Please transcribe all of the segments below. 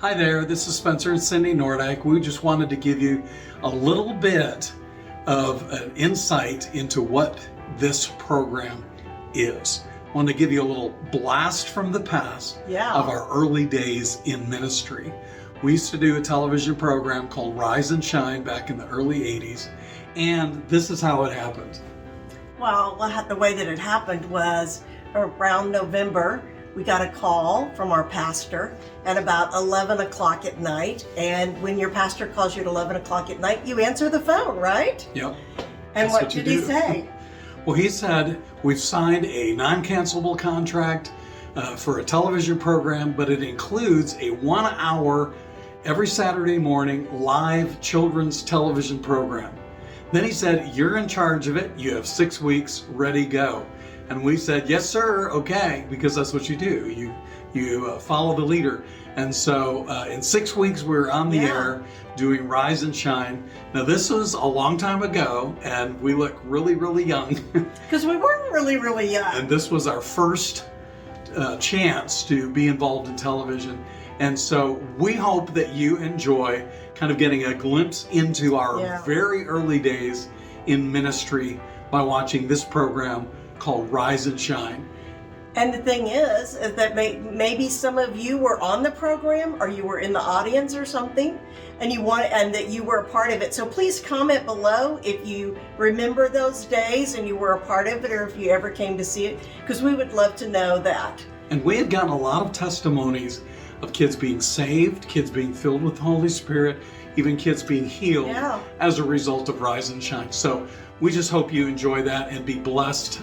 Hi there, this is Spencer and Cyndy Nordyke. We just wanted to give you a little bit of an insight into what this program is. I want to give you a little blast from the past of our early days in ministry. We used to do a television program called Rise and Shine back in the early 80s, and this is how it happened. Well, the way that it happened was around November, we got a call from our pastor at about 11 o'clock at night. And when your pastor calls you at 11 o'clock at night, you answer the phone, right? Yep. And what did he say? Well, he said, we've signed a non-cancelable contract for a television program, but it includes a 1 hour every Saturday morning live children's television program. Then he said, you're in charge of it. You have 6 weeks, ready, go. And we said, yes, sir, okay, because that's what you do. You follow the leader. And so in 6 weeks, we were on the air doing Rise and Shine. Now, this was a long time ago, and we look really, really young. Because we were really, really young. And this was our first chance to be involved in television. And so we hope that you enjoy kind of getting a glimpse into our very early days in ministry by watching this program called Rise and Shine. And the thing is that maybe some of you were on the program or you were in the audience or something and that you were a part of it. So please comment below if you remember those days and you were a part of it, or if you ever came to see it, because we would love to know that. And we had gotten a lot of testimonies of kids being saved, kids being filled with the Holy Spirit, even kids being healed as a result of Rise and Shine. So we just hope you enjoy that and be blessed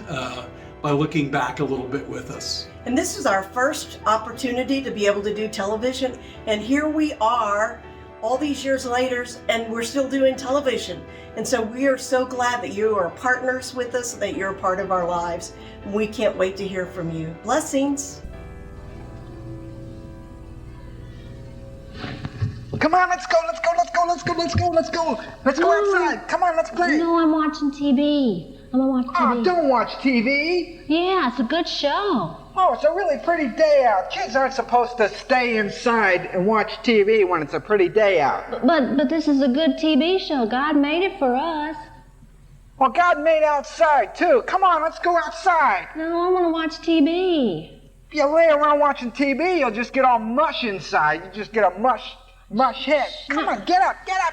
by looking back a little bit with us. And this is our first opportunity to be able to do television. And here we are all these years later, and we're still doing television. And so we are so glad that you are partners with us, that you're a part of our lives. We can't wait to hear from you. Blessings. Come on, let's go. Let's go outside. Come on, let's play. No, I'm watching TV. I'm gonna watch TV. Oh, don't watch TV. Yeah, it's a good show. Oh, it's a really pretty day out. Kids aren't supposed to stay inside and watch TV when it's a pretty day out. But this is a good TV show. God made it for us. Well, God made outside, too. Come on, let's go outside. No, I want to watch TV. If you lay around watching TV, you'll just get all mush inside. You just get a mush head. Come on, get up. Get up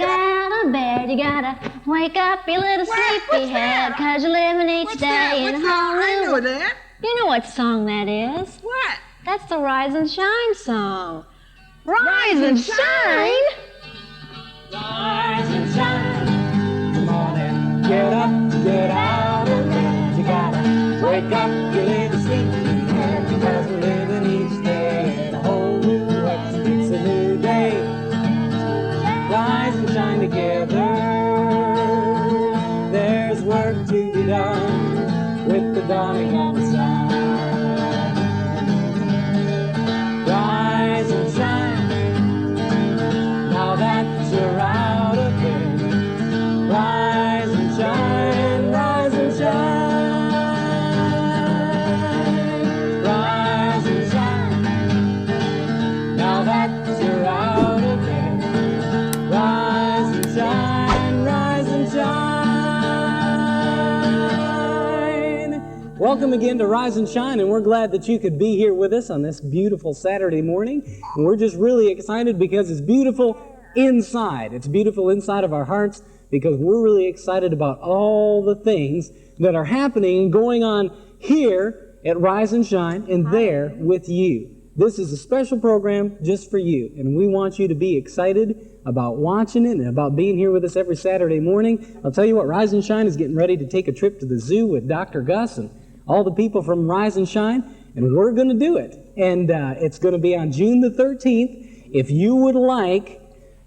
out of bed. You gotta wake up your little sleepy head, 'cause you're living each day in a whole new. I know that. You know what song that is? What? That's the Rise and Shine song. Rise and shine. Rise and shine. Come on and get up, get out of bed. You gotta wake up your little sleepy head, because we're living each day in a whole new way. It's a new day. Rise and shine together. There's work to be done with the dawning of the sun. Rise and shine. Now that you're out of bed, rise and shine, rise and shine. Rise and shine. Now that you're out of bed, rise and shine, rise and shine. Welcome again to Rise and Shine, and we're glad that you could be here with us on this beautiful Saturday morning. And we're just really excited because it's beautiful inside. It's beautiful inside of our hearts because we're really excited about all the things that are happening and going on here at Rise and Shine and there with you. This is a special program just for you, and we want you to be excited about watching it and about being here with us every Saturday morning. I'll tell you what, Rise and Shine is getting ready to take a trip to the zoo with Dr. Gus and all the people from Rise and Shine, and we're going to do it. And it's going to be on June the 13th. If you would like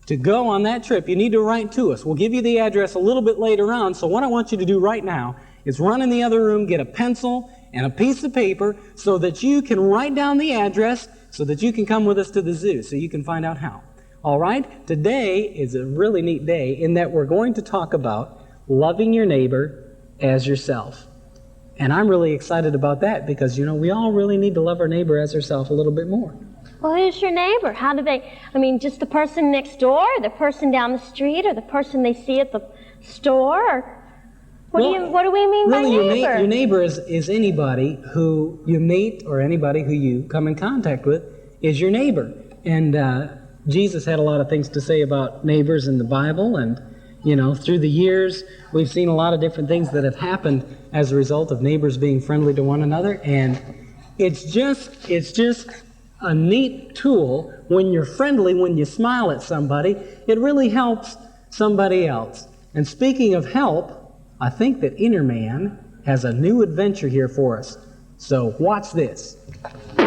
to go on that trip, you need to write to us. We'll give you the address a little bit later on, so what I want you to do right now is run in the other room, get a pencil and a piece of paper so that you can write down the address so that you can come with us to the zoo so you can find out how. All right? Today is a really neat day in that we're going to talk about loving your neighbor as yourself. And I'm really excited about that because, we all really need to love our neighbor as ourselves a little bit more. Well, who's your neighbor? How do they, just the person next door, or the person down the street, or the person they see at the store? Or what do we mean by really, neighbor? Your neighbor is anybody who you meet or anybody who you come in contact with is your neighbor. And Jesus had a lot of things to say about neighbors in the Bible, and through the years, we've seen a lot of different things that have happened as a result of neighbors being friendly to one another. And it's just a neat tool when you're friendly, when you smile at somebody. It really helps somebody else. And speaking of help, I think that Inner Man has a new adventure here for us. So watch this. Deep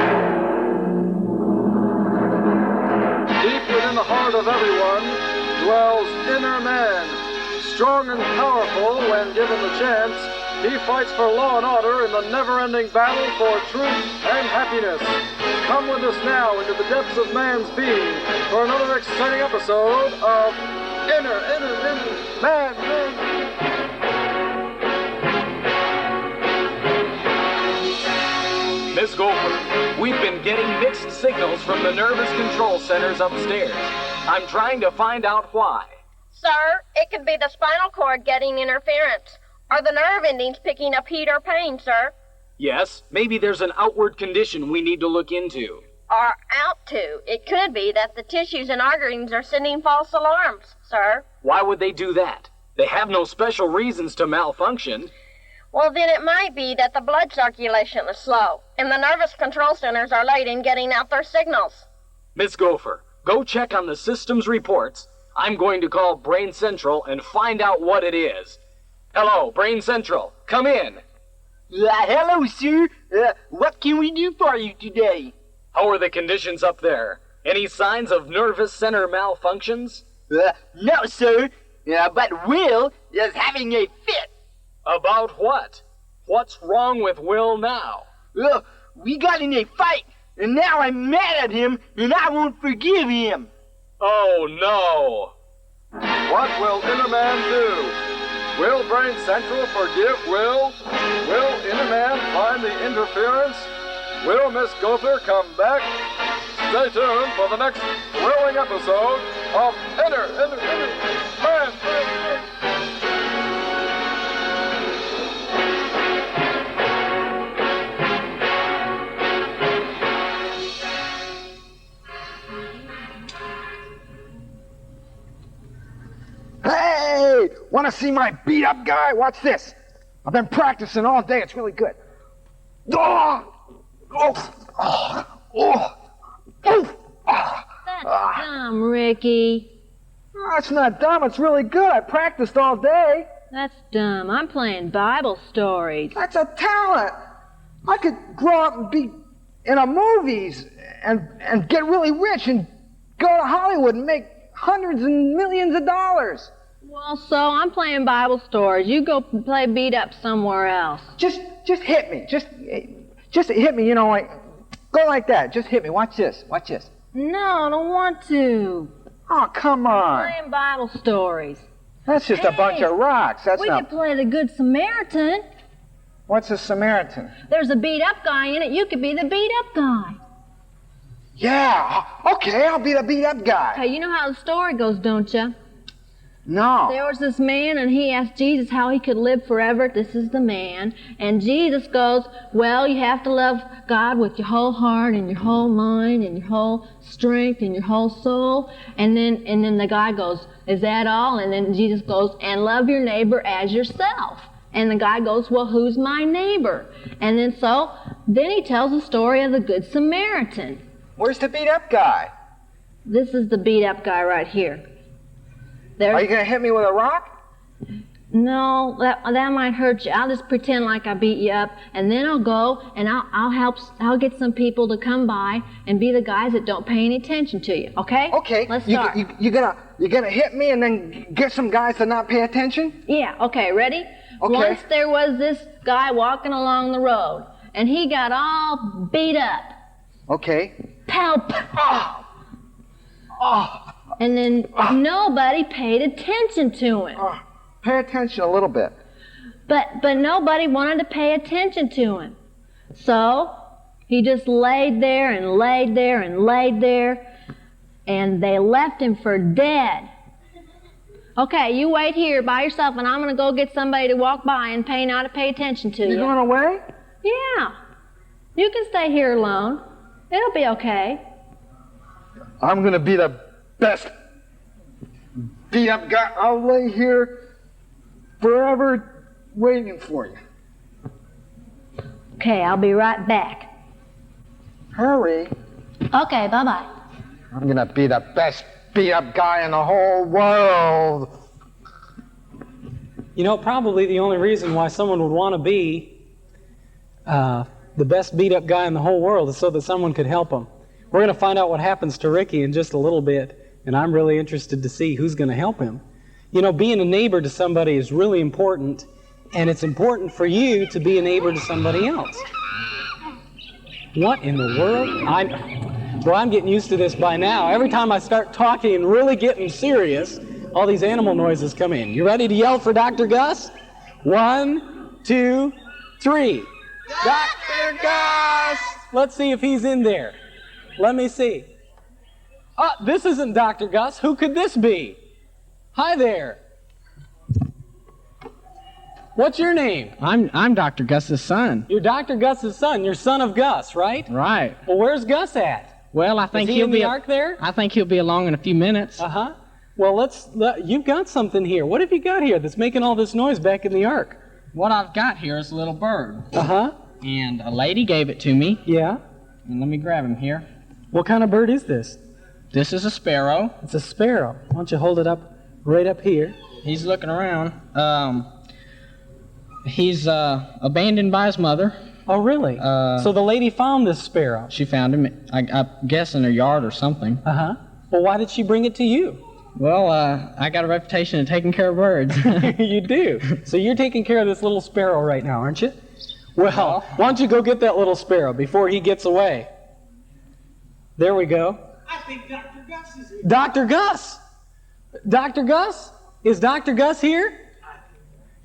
within the heart of everyone dwells Inner Man. Strong and powerful when given the chance, he fights for law and order in the never-ending battle for truth and happiness. Come with us now into the depths of man's being for another exciting episode of Inner Man. Miss Gopher, we've been getting mixed signals from the nervous control centers upstairs. I'm trying to find out why. Sir, it could be the spinal cord getting interference, or the nerve endings picking up heat or pain, sir. Yes, maybe there's an outward condition we need to look into. Or out to. It could be that the tissues and arteries are sending false alarms, sir. Why would they do that? They have no special reasons to malfunction. Well, then it might be that the blood circulation is slow, and the nervous control centers are late in getting out their signals. Miss Gopher, go check on the system's reports. I'm going to call Brain Central and find out what it is. Hello, Brain Central. Come in. Hello, sir. What can we do for you today? How are the conditions up there? Any signs of nervous center malfunctions? No, sir. But Will is having a fit. About what? What's wrong with Will now? We got in a fight, and now I'm mad at him, and I won't forgive him. Oh, no. What will Inner Man do? Will Brain Central forgive Will? Will Inner Man find the interference? Will Miss Gopher come back? Stay tuned for the next thrilling episode of Inner Man. Hey, want to see my beat up guy? Watch this. I've been practicing all day. It's really good. That's dumb, Ricky. That's not dumb. It's really good. I practiced all day. That's dumb. I'm playing Bible stories. That's a talent. I could grow up and be in the movies and get really rich and go to Hollywood and make hundreds and millions of dollars. Well, so I'm playing Bible stories. You go play beat up somewhere else. Just hit me. Just hit me, like, go like that. Just hit me. Watch this. Watch this. No, I don't want to. Oh, come on. I'm playing Bible stories. That's just a bunch of rocks. That's we not... could play the Good Samaritan. What's a Samaritan? There's a beat up guy in it. You could be the beat up guy. Yeah. Okay, I'll be the beat up guy. Hey, you know how the story goes, don't you? No. There was this man, and he asked Jesus how he could live forever. This is the man. And Jesus goes, well, you have to love God with your whole heart and your whole mind and your whole strength and your whole soul. And then the guy goes, is that all? And then Jesus goes, and love your neighbor as yourself. And the guy goes, well, who's my neighbor? And then he tells the story of the Good Samaritan. Where's the beat up guy? This is the beat up guy right here. Are you going to hit me with a rock? No, that might hurt you. I'll just pretend like I beat you up, and then I'll go and I'll get some people to come by and be the guys that don't pay any attention to you. Okay? Okay. Let's start. You're gonna hit me and then get some guys to not pay attention? Yeah. Okay. Ready? Okay. Once there was this guy walking along the road, and he got all beat up. Okay. Pow! Pow! Oh. And then nobody paid attention to him. Pay attention a little bit. But nobody wanted to pay attention to him. So he just laid there and laid there and laid there, and they left him for dead. Okay, you wait here by yourself, and I'm going to go get somebody to walk by and not to pay attention to you. You're going away? Yeah. You can stay here alone. It'll be okay. I'm going to be the best beat-up guy. I'll lay here forever waiting for you. Okay, I'll be right back. Hurry. Okay, bye-bye. I'm going to be the best beat-up guy in the whole world. You know, probably the only reason why someone would want to be the best beat-up guy in the whole world is so that someone could help them. We're going to find out what happens to Ricky in just a little bit, and I'm really interested to see who's going to help him. You know, being a neighbor to somebody is really important, and it's important for you to be a neighbor to somebody else. What in the world? Well, I'm getting used to this by now. Every time I start talking and really getting serious, all these animal noises come in. You ready to yell for Dr. Gus? 1, 2, 3. Dr. Gus! Let's see if he's in there. Let me see. This isn't Dr. Gus. Who could this be? Hi there. What's your name? I'm Dr. Gus's son. You're Dr. Gus's son. You're son of Gus, right? Right. Well, where's Gus at? Well, I think Is he in the ark there? I think he'll be along in a few minutes. Uh-huh. Well, you've got something here. What have you got here that's making all this noise back in the ark? What I've got here is a little bird. Uh-huh. And a lady gave it to me. Yeah. And let me grab him here. What kind of bird is this? This is a sparrow. It's a sparrow. Why don't you hold it up, right up here? He's looking around. He's abandoned by his mother. Oh, really? So the lady found this sparrow? She found him, I guess, in her yard or something. Uh-huh. Well, why did she bring it to you? Well, I got a reputation of taking care of birds. You do. So you're taking care of this little sparrow right now, aren't you? Well, why don't you go get that little sparrow before he gets away? There we go. I think Dr. Gus is here. Dr. Gus! Dr. Gus? Is Dr. Gus here?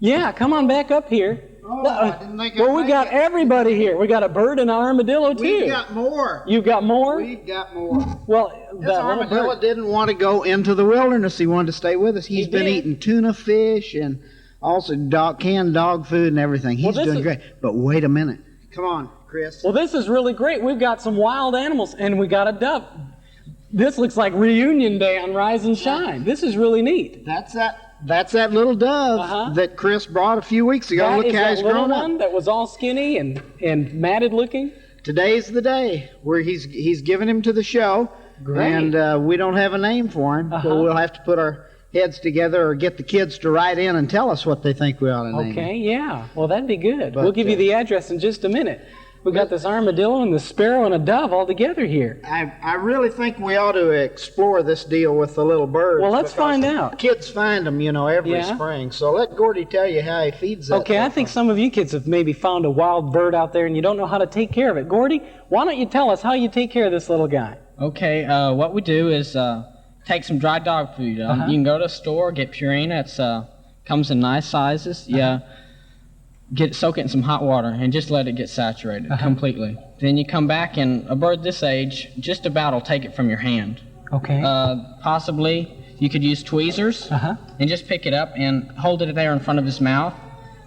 Yeah, come on back up here. Oh, I didn't think well, we got everybody here. We got a bird and an armadillo, too. We've got more. You've got more? We've got more. Well, This armadillo didn't want to go into the wilderness. He wanted to stay with us. He's been eating tuna fish and also canned dog food and everything. He's doing great. But wait a minute. Come on, Chris. Well, this is really great. We've got some wild animals, and we got a dove. This looks like reunion day on Rise and Shine. This is really neat. That's that little dove that Chris brought a few weeks ago. Look how he's grown up. One that was all skinny and matted looking. Today's the day where he's giving him to the show. Great. And we don't have a name for him, so we'll have to put our heads together or get the kids to write in and tell us what they think we ought to name him. Okay, yeah. Well, that'd be good. We'll give you the address in just a minute. We got this armadillo and the sparrow and a dove all together here. I really think we ought to explore this deal with the little birds. Well, let's find out. Kids find them, every spring. So let Gordy tell you how he feeds that. Okay, I think some of you kids have maybe found a wild bird out there and you don't know how to take care of it. Gordy, why don't you tell us how you take care of this little guy? Okay, what we do is take some dry dog food. You can go to a store, get Purina. It's comes in nice sizes. Yeah. Soak it in some hot water and just let it get saturated completely. Then you come back, and a bird this age just about will take it from your hand. Okay. Possibly you could use tweezers and just pick it up and hold it there in front of his mouth,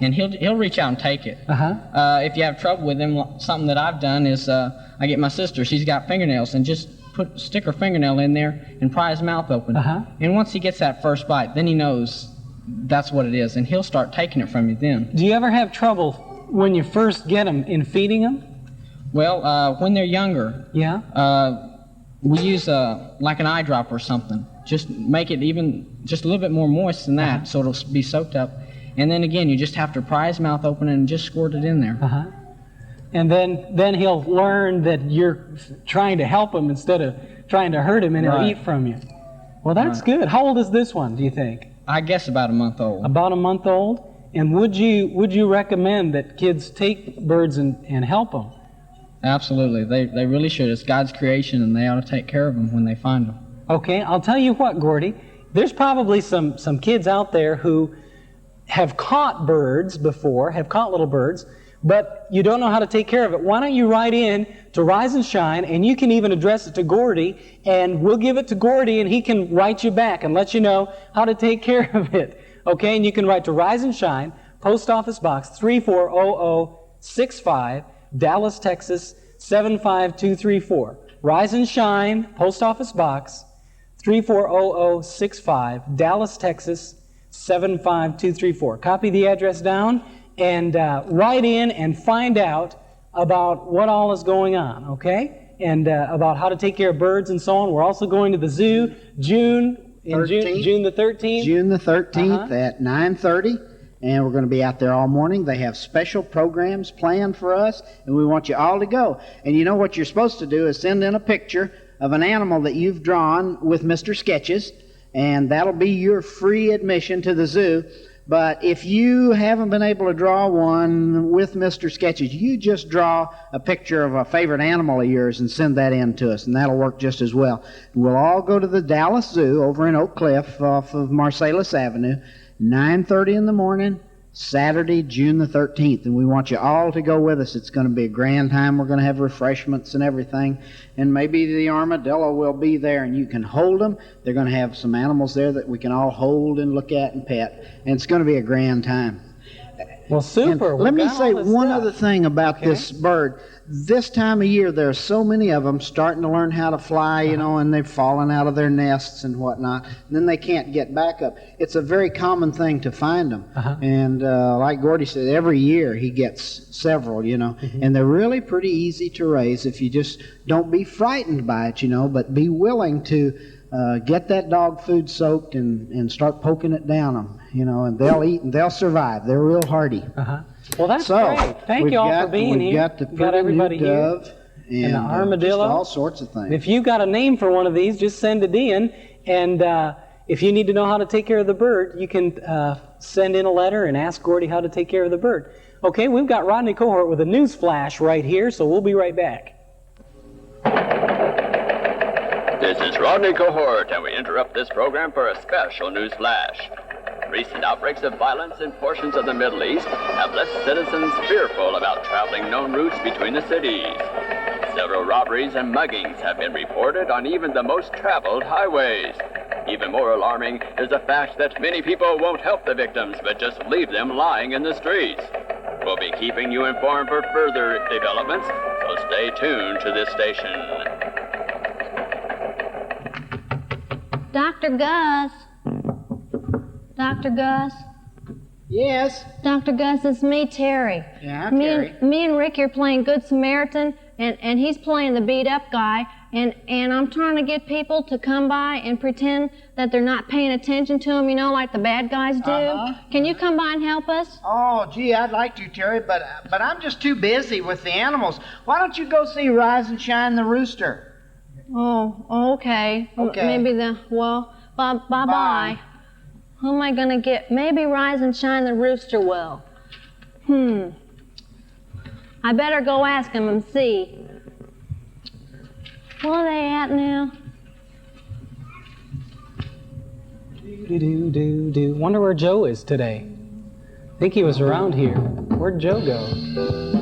and he'll reach out and take it. If you have trouble with him, something that I've done is I get my sister. She's got fingernails, and just stick her fingernail in there and pry his mouth open. And once he gets that first bite, then he knows that's what it is, and he'll start taking it from you then. Do you ever have trouble when you first get them in feeding them? Well, when they're younger, we use like an eye drop or something. Just make it even just a little bit more moist than that, so it'll be soaked up. And then again, you just have to pry his mouth open and just squirt it in there. And then he'll learn that you're trying to help him instead of trying to hurt him, and he'll eat from you. Well, that's good. How old is this one, do you think? I guess about a month old. About a month old? And would you recommend that kids take birds and help them? Absolutely. They really should. It's God's creation, and they ought to take care of them when they find them. Okay, I'll tell you what, Gordy. There's probably some kids out there who have caught birds before, have caught little birds, but you don't know how to take care of it. Why don't you write in to Rise and Shine, and you can even address it to Gordy, and we'll give it to Gordy, and he can write you back and let you know how to take care of it. Okay, and you can write to Rise and Shine, Post Office Box 340065, Dallas, Texas 75234. Rise and Shine, Post Office Box 340065, Dallas, Texas 75234. Copy the address down and write in and find out about what all is going on, okay? And about how to take care of birds and so on. We're also going to the zoo June the 13th. June the 13th at 9:30. And we're going to be out there all morning. They have special programs planned for us, and we want you all to go. And you know what you're supposed to do is send in a picture of an animal that you've drawn with Mr. Sketches, and that'll be your free admission to the zoo. But if you haven't been able to draw one with Mr. Sketches, you just draw a picture of a favorite animal of yours and send that in to us, and that'll work just as well. We'll all go to the Dallas Zoo over in Oak Cliff off of Marsalis Avenue, 9:30 in the morning, Saturday, June the 13th, and we want you all to go with us. It's going to be a grand time. We're going to have refreshments and everything, and maybe the armadillo will be there, and you can hold them. They're going to have some animals there that we can all hold and look at and pet, and it's going to be a grand time. Well, super. Let me say one other thing about this bird. This time of year, there are so many of them starting to learn how to fly, you know, and they've fallen out of their nests and whatnot. And then they can't get back up. It's a very common thing to find them. And like Gordy said, every year he gets several, you know. And they're really pretty easy to raise if you just don't be frightened by it, you know, but be willing to get that dog food soaked and start poking it down them, you know, and they'll eat and they'll survive. They're real hardy. Well, that's great. Thank you all for being here. We've got the pretty new dove and the armadillo. Just all sorts of things. If you've got a name for one of these, just send it in. And if you need to know how to take care of the bird, you can send in a letter and ask Gordy how to take care of the bird. Okay, we've got Rodney Cohort with a news flash right here, so we'll be right back. This is Rodney Cohort, and we interrupt this program for a special news flash. Recent outbreaks of violence in portions of the Middle East have left citizens fearful about traveling known routes between the cities. Several robberies and muggings have been reported on even the most traveled highways. Even more alarming is the fact that many people won't help the victims, but just leave them lying in the streets. We'll be keeping you informed for further developments, so stay tuned to this station. Dr. Gus. Dr. Gus? Yes? Dr. Gus, it's me, Terry. Yeah, Terry. Me and Ricky are playing Good Samaritan, and he's playing the beat-up guy, and I'm trying to get people to come by and pretend that they're not paying attention to him, you know, like the bad guys do. Can you come by and help us? Oh, gee, I'd like to, Terry, but I'm just too busy with the animals. Why don't you go see Rise and Shine the rooster? Oh, okay. Okay. Maybe bye-bye. Who am I going to get? Maybe Rise and Shine the rooster will. I better go ask him and see. Where are they at now? Wonder where Joe is today. Think he was around here. Where'd Joe go?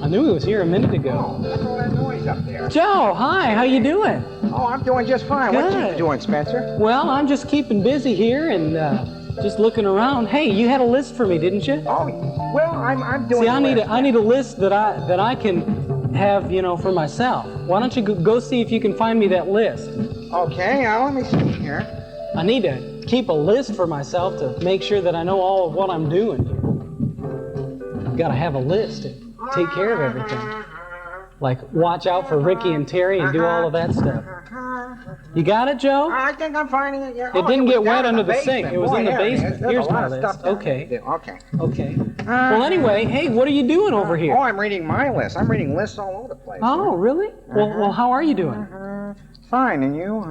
I knew he was here a minute ago. Look at all that noise up there. Joe, hi, how you doing? Oh, I'm doing just fine. Good. What are you doing, Spencer? Well, I'm just keeping busy here and just looking around. Hey, you had a list for me, didn't you? Oh, well, I'm doing. See, I need a list that I can have, you know, for myself. Why don't you go see if you can find me that list? Okay, now let me see here. I need to keep a list for myself to make sure that I know all of what I'm doing here. I've got to have a list to take care of everything. Like watch out for Ricky and Terry and do all of that stuff. You got it, Joe? I think I'm finding it. Yeah. It didn't get wet under the sink. It was Boy, in the there it is. basement. There's Here's a lot my of list. stuff down Okay. there. Okay. Okay. Well, anyway, hey, what are you doing over here? Oh, I'm reading my list. I'm reading lists all over the place. Oh, really? Well, how are you doing? Fine, and you?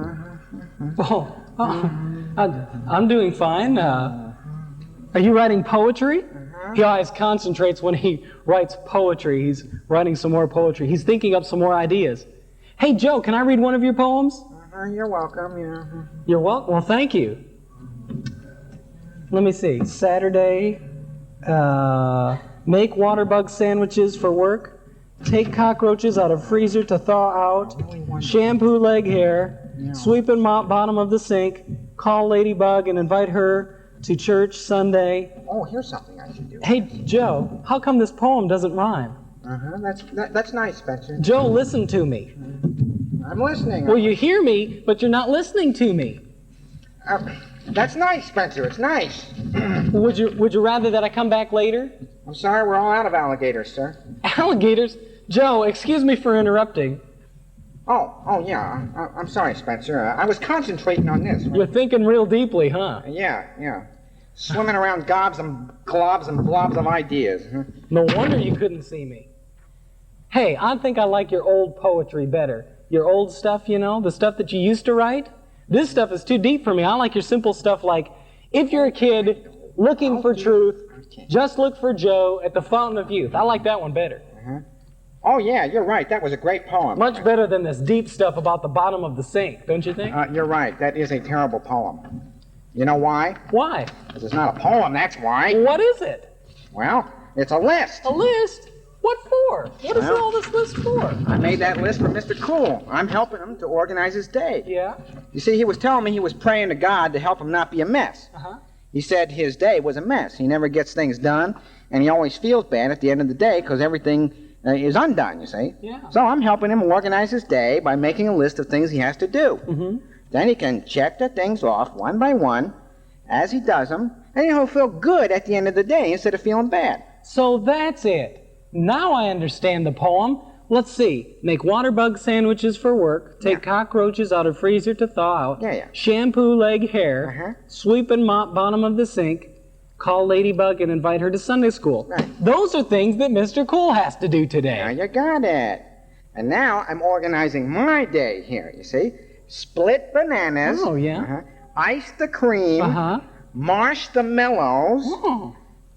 I'm doing fine. Are you writing poetry? He always concentrates when he writes poetry. He's writing some more poetry. He's thinking up some more ideas. Hey, Joe, can I read one of your poems? You're welcome. Yeah. You're welcome. Well, thank you. Let me see. Saturday, Make water bug sandwiches for work, take cockroaches out of freezer to thaw out, shampoo leg hair, sweep and mop bottom of the sink, call Ladybug and invite her to church Sunday. Oh, here's something I should do. Hey, Joe, how come this poem doesn't rhyme? That's nice, Spencer. Joe, listen to me. I'm listening. Well, you hear me, but you're not listening to me. That's nice, Spencer. It's nice. Would you rather that I come back later? I'm sorry, we're all out of alligators, sir. Alligators? Joe, excuse me for interrupting. Oh, yeah. I'm sorry, Spencer. I was concentrating on this. You're thinking real deeply, huh? Yeah. Swimming around gobs and globs and blobs of ideas. Huh? No wonder you couldn't see me. Hey, I think I like your old poetry better. Your old stuff, you know, the stuff that you used to write. This stuff is too deep for me. I like your simple stuff like, if you're a kid looking for truth, just look for Joe at the fountain of youth. I like that one better. Oh, yeah, you're right. That was a great poem. Much better than this deep stuff about the bottom of the sink, don't you think? You're right. That is a terrible poem. You know why? Why? Because it's not a poem, that's why. What is it? Well, it's a list. A list? What for? What is all this list for? I made that list for Mr. Cool. I'm helping him to organize his day. Yeah? You see, he was telling me he was praying to God to help him not be a mess. He said his day was a mess. He never gets things done, and he always feels bad at the end of the day because everything is undone, you see. Yeah. So I'm helping him organize his day by making a list of things he has to do. Then he can check the things off one by one as he does them, and he'll feel good at the end of the day instead of feeling bad. So that's it. Now I understand the poem. Let's see. Make water bug sandwiches for work. Take cockroaches out of freezer to thaw out. Shampoo leg hair. Sweep and mop bottom of the sink. Call Ladybug and invite her to Sunday school. Those are things that Mr. Cool has to do today. Now you got it. And now I'm organizing my day here, you see. Split bananas. Oh, yeah. Ice the cream. Mash the mellows.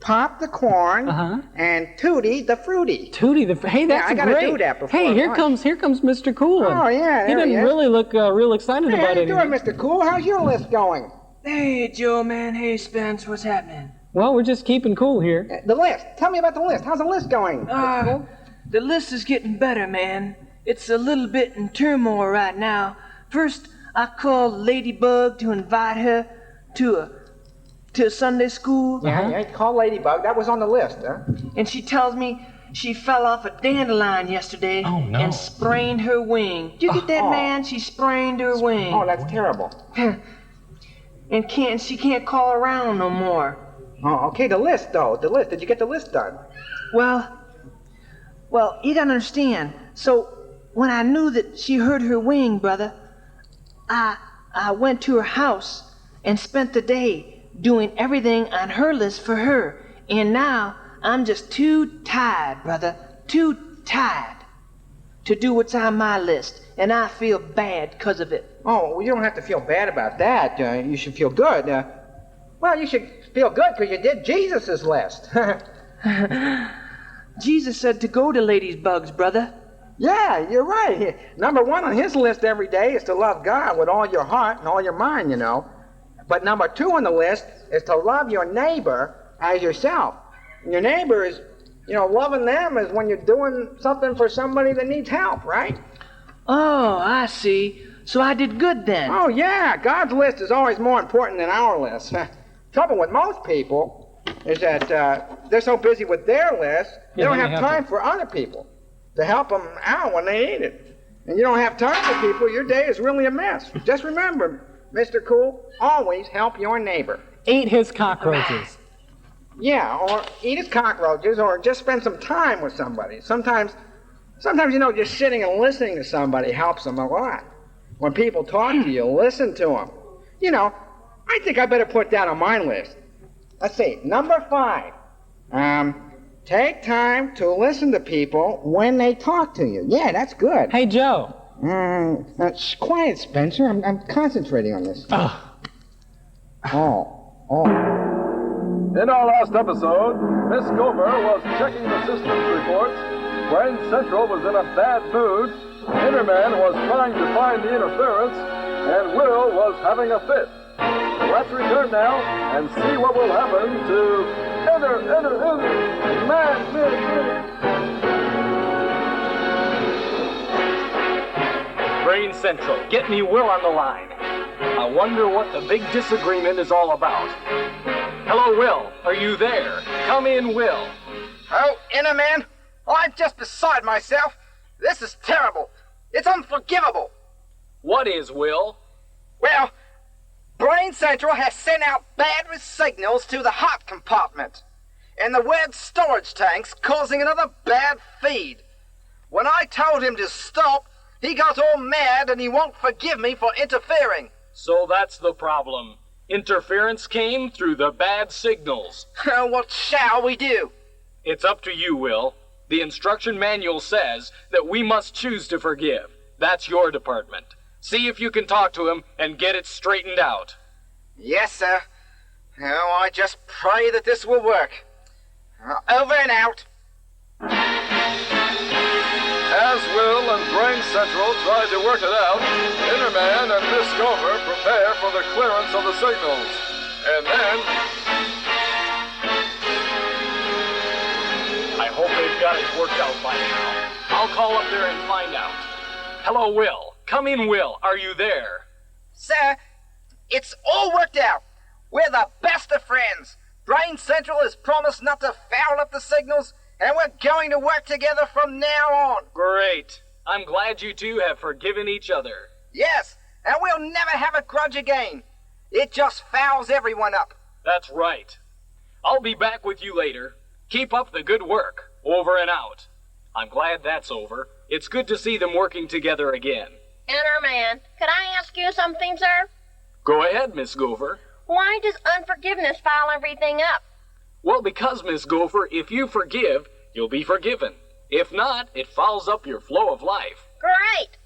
Pop the corn. And Tootie the fruity. Tootie the Hey, that's I gotta great. do that before Hey, here lunch. comes Mr. Cool. Oh, yeah, He there he didn't is. really look real excited Hey, about how you it. doing, Mr. Cool? How's your list going? Hey, Joe, man. Hey, Spence. What's happening? Well, we're just keeping cool here. The list. Tell me about the list. How's the list going? Mr. Cool? The list is getting better, man. It's a little bit in turmoil right now. First, I called Ladybug to invite her to Sunday school. Yeah, call Ladybug. That was on the list, huh? And she tells me she fell off a dandelion yesterday and sprained her wing. Did you get that, man? She sprained her wing. Oh, that's terrible. And she can't call around no more. Oh, okay, the list, though. The list. Did you get the list done? Well, you gotta understand. So, when I knew that she hurt her wing, brother, I went to her house and spent the day doing everything on her list for her. And now, I'm just too tired, brother. Too tired to do what's on my list. And I feel bad because of it. Oh, well, you don't have to feel bad about that. You should feel good. Well, you should feel good because you did Jesus' list. Jesus said to go to ladies' bugs, brother. Yeah, you're right. Number one on his list every day is to love God with all your heart and all your mind, you know. But number two on the list is to love your neighbor as yourself. And your neighbor is, loving them is when you're doing something for somebody that needs help, right? Oh, I see. So I did good then. Oh, yeah. God's list is always more important than our list. Trouble with most people is that they're so busy with their list, they don't have time for other people to help them out when they need it. And you don't have time for people, your day is really a mess. Just remember, Mr. Cool, always help your neighbor. Eat his cockroaches. Yeah, or eat his cockroaches, or just spend some time with somebody. Sometimes, just sitting and listening to somebody helps them a lot. When people talk to you, listen to them. I think I better put that on my list. Let's see, number 5. Take time to listen to people when they talk to you. Yeah, that's good. Hey, Joe. Quiet, Spencer. I'm concentrating on this. In our last episode, Miss Gomer was checking the systems reports, Brain Central was in a bad mood, Interman was trying to find the interference, and Will was having a fit. Let's return now and see what will happen to Brain Central, get me Will on the line. I wonder what the big disagreement is all about. Hello, Will. Are you there? Come in, Will. Oh, Inner Man, I'm just beside myself. This is terrible. It's unforgivable. What is, Will? Well, Brain Central has sent out bad signals to the hot compartment, and the web storage tank's causing another bad feed. When I told him to stop, he got all mad and he won't forgive me for interfering. So that's the problem. Interference came through the bad signals. What shall we do? It's up to you, Will. The instruction manual says that we must choose to forgive. That's your department. See if you can talk to him and get it straightened out. Yes, sir. Oh, I just pray that this will work. Over and out. As Will and Brain Central try to work it out, Innerman and Miss Gopher prepare for the clearance of the signals. And then... I hope they've got it worked out by now. I'll call up there and find out. Hello, Will. Come in, Will. Are you there? Sir, it's all worked out. We're the best of friends. Brain Central has promised not to foul up the signals, and we're going to work together from now on. Great. I'm glad you two have forgiven each other. Yes, and we'll never have a grudge again. It just fouls everyone up. That's right. I'll be back with you later. Keep up the good work. Over and out. I'm glad that's over. It's good to see them working together again. Inner Man, could I ask you something, sir? Go ahead, Miss Gopher. Why does unforgiveness foul everything up? Well, because, Miss Gopher, if you forgive, you'll be forgiven. If not, it fouls up your flow of life. Great!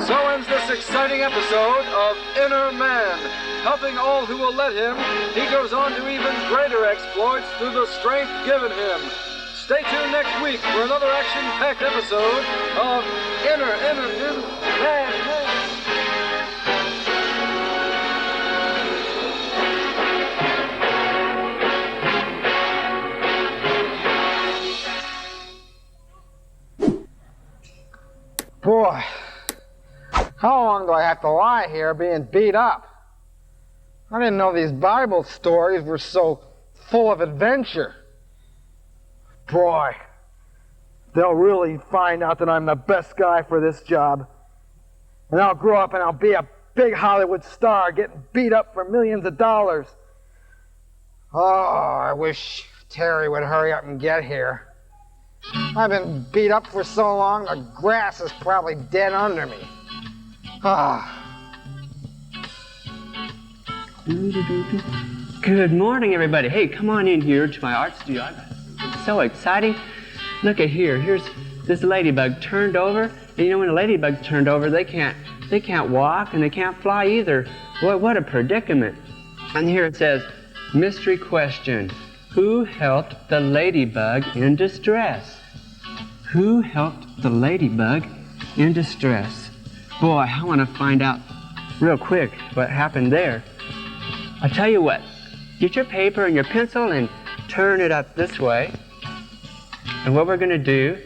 So ends this exciting episode of Inner Man. Helping all who will let him, he goes on to even greater exploits through the strength given him. Stay tuned next week for another action-packed episode of Inner Man. Boy, how long do I have to lie here being beat up? I didn't know these Bible stories were so full of adventure. Boy, they'll really find out that I'm the best guy for this job. And I'll grow up and I'll be a big Hollywood star getting beat up for millions of dollars. Oh, I wish Terry would hurry up and get here. I've been beat up for so long, the grass is probably dead under me. Good morning, everybody. Hey, come on in here to my art studio. It's so exciting. Look at here. Here's this ladybug turned over. And you know, when a ladybug's turned over, they can't walk and they can't fly either. Boy, what a predicament. And here it says, mystery question. Who helped the ladybug in distress? Who helped the ladybug in distress? Boy, I want to find out real quick what happened there. I'll tell you what. Get your paper and your pencil and turn it up this way. And what we're going to do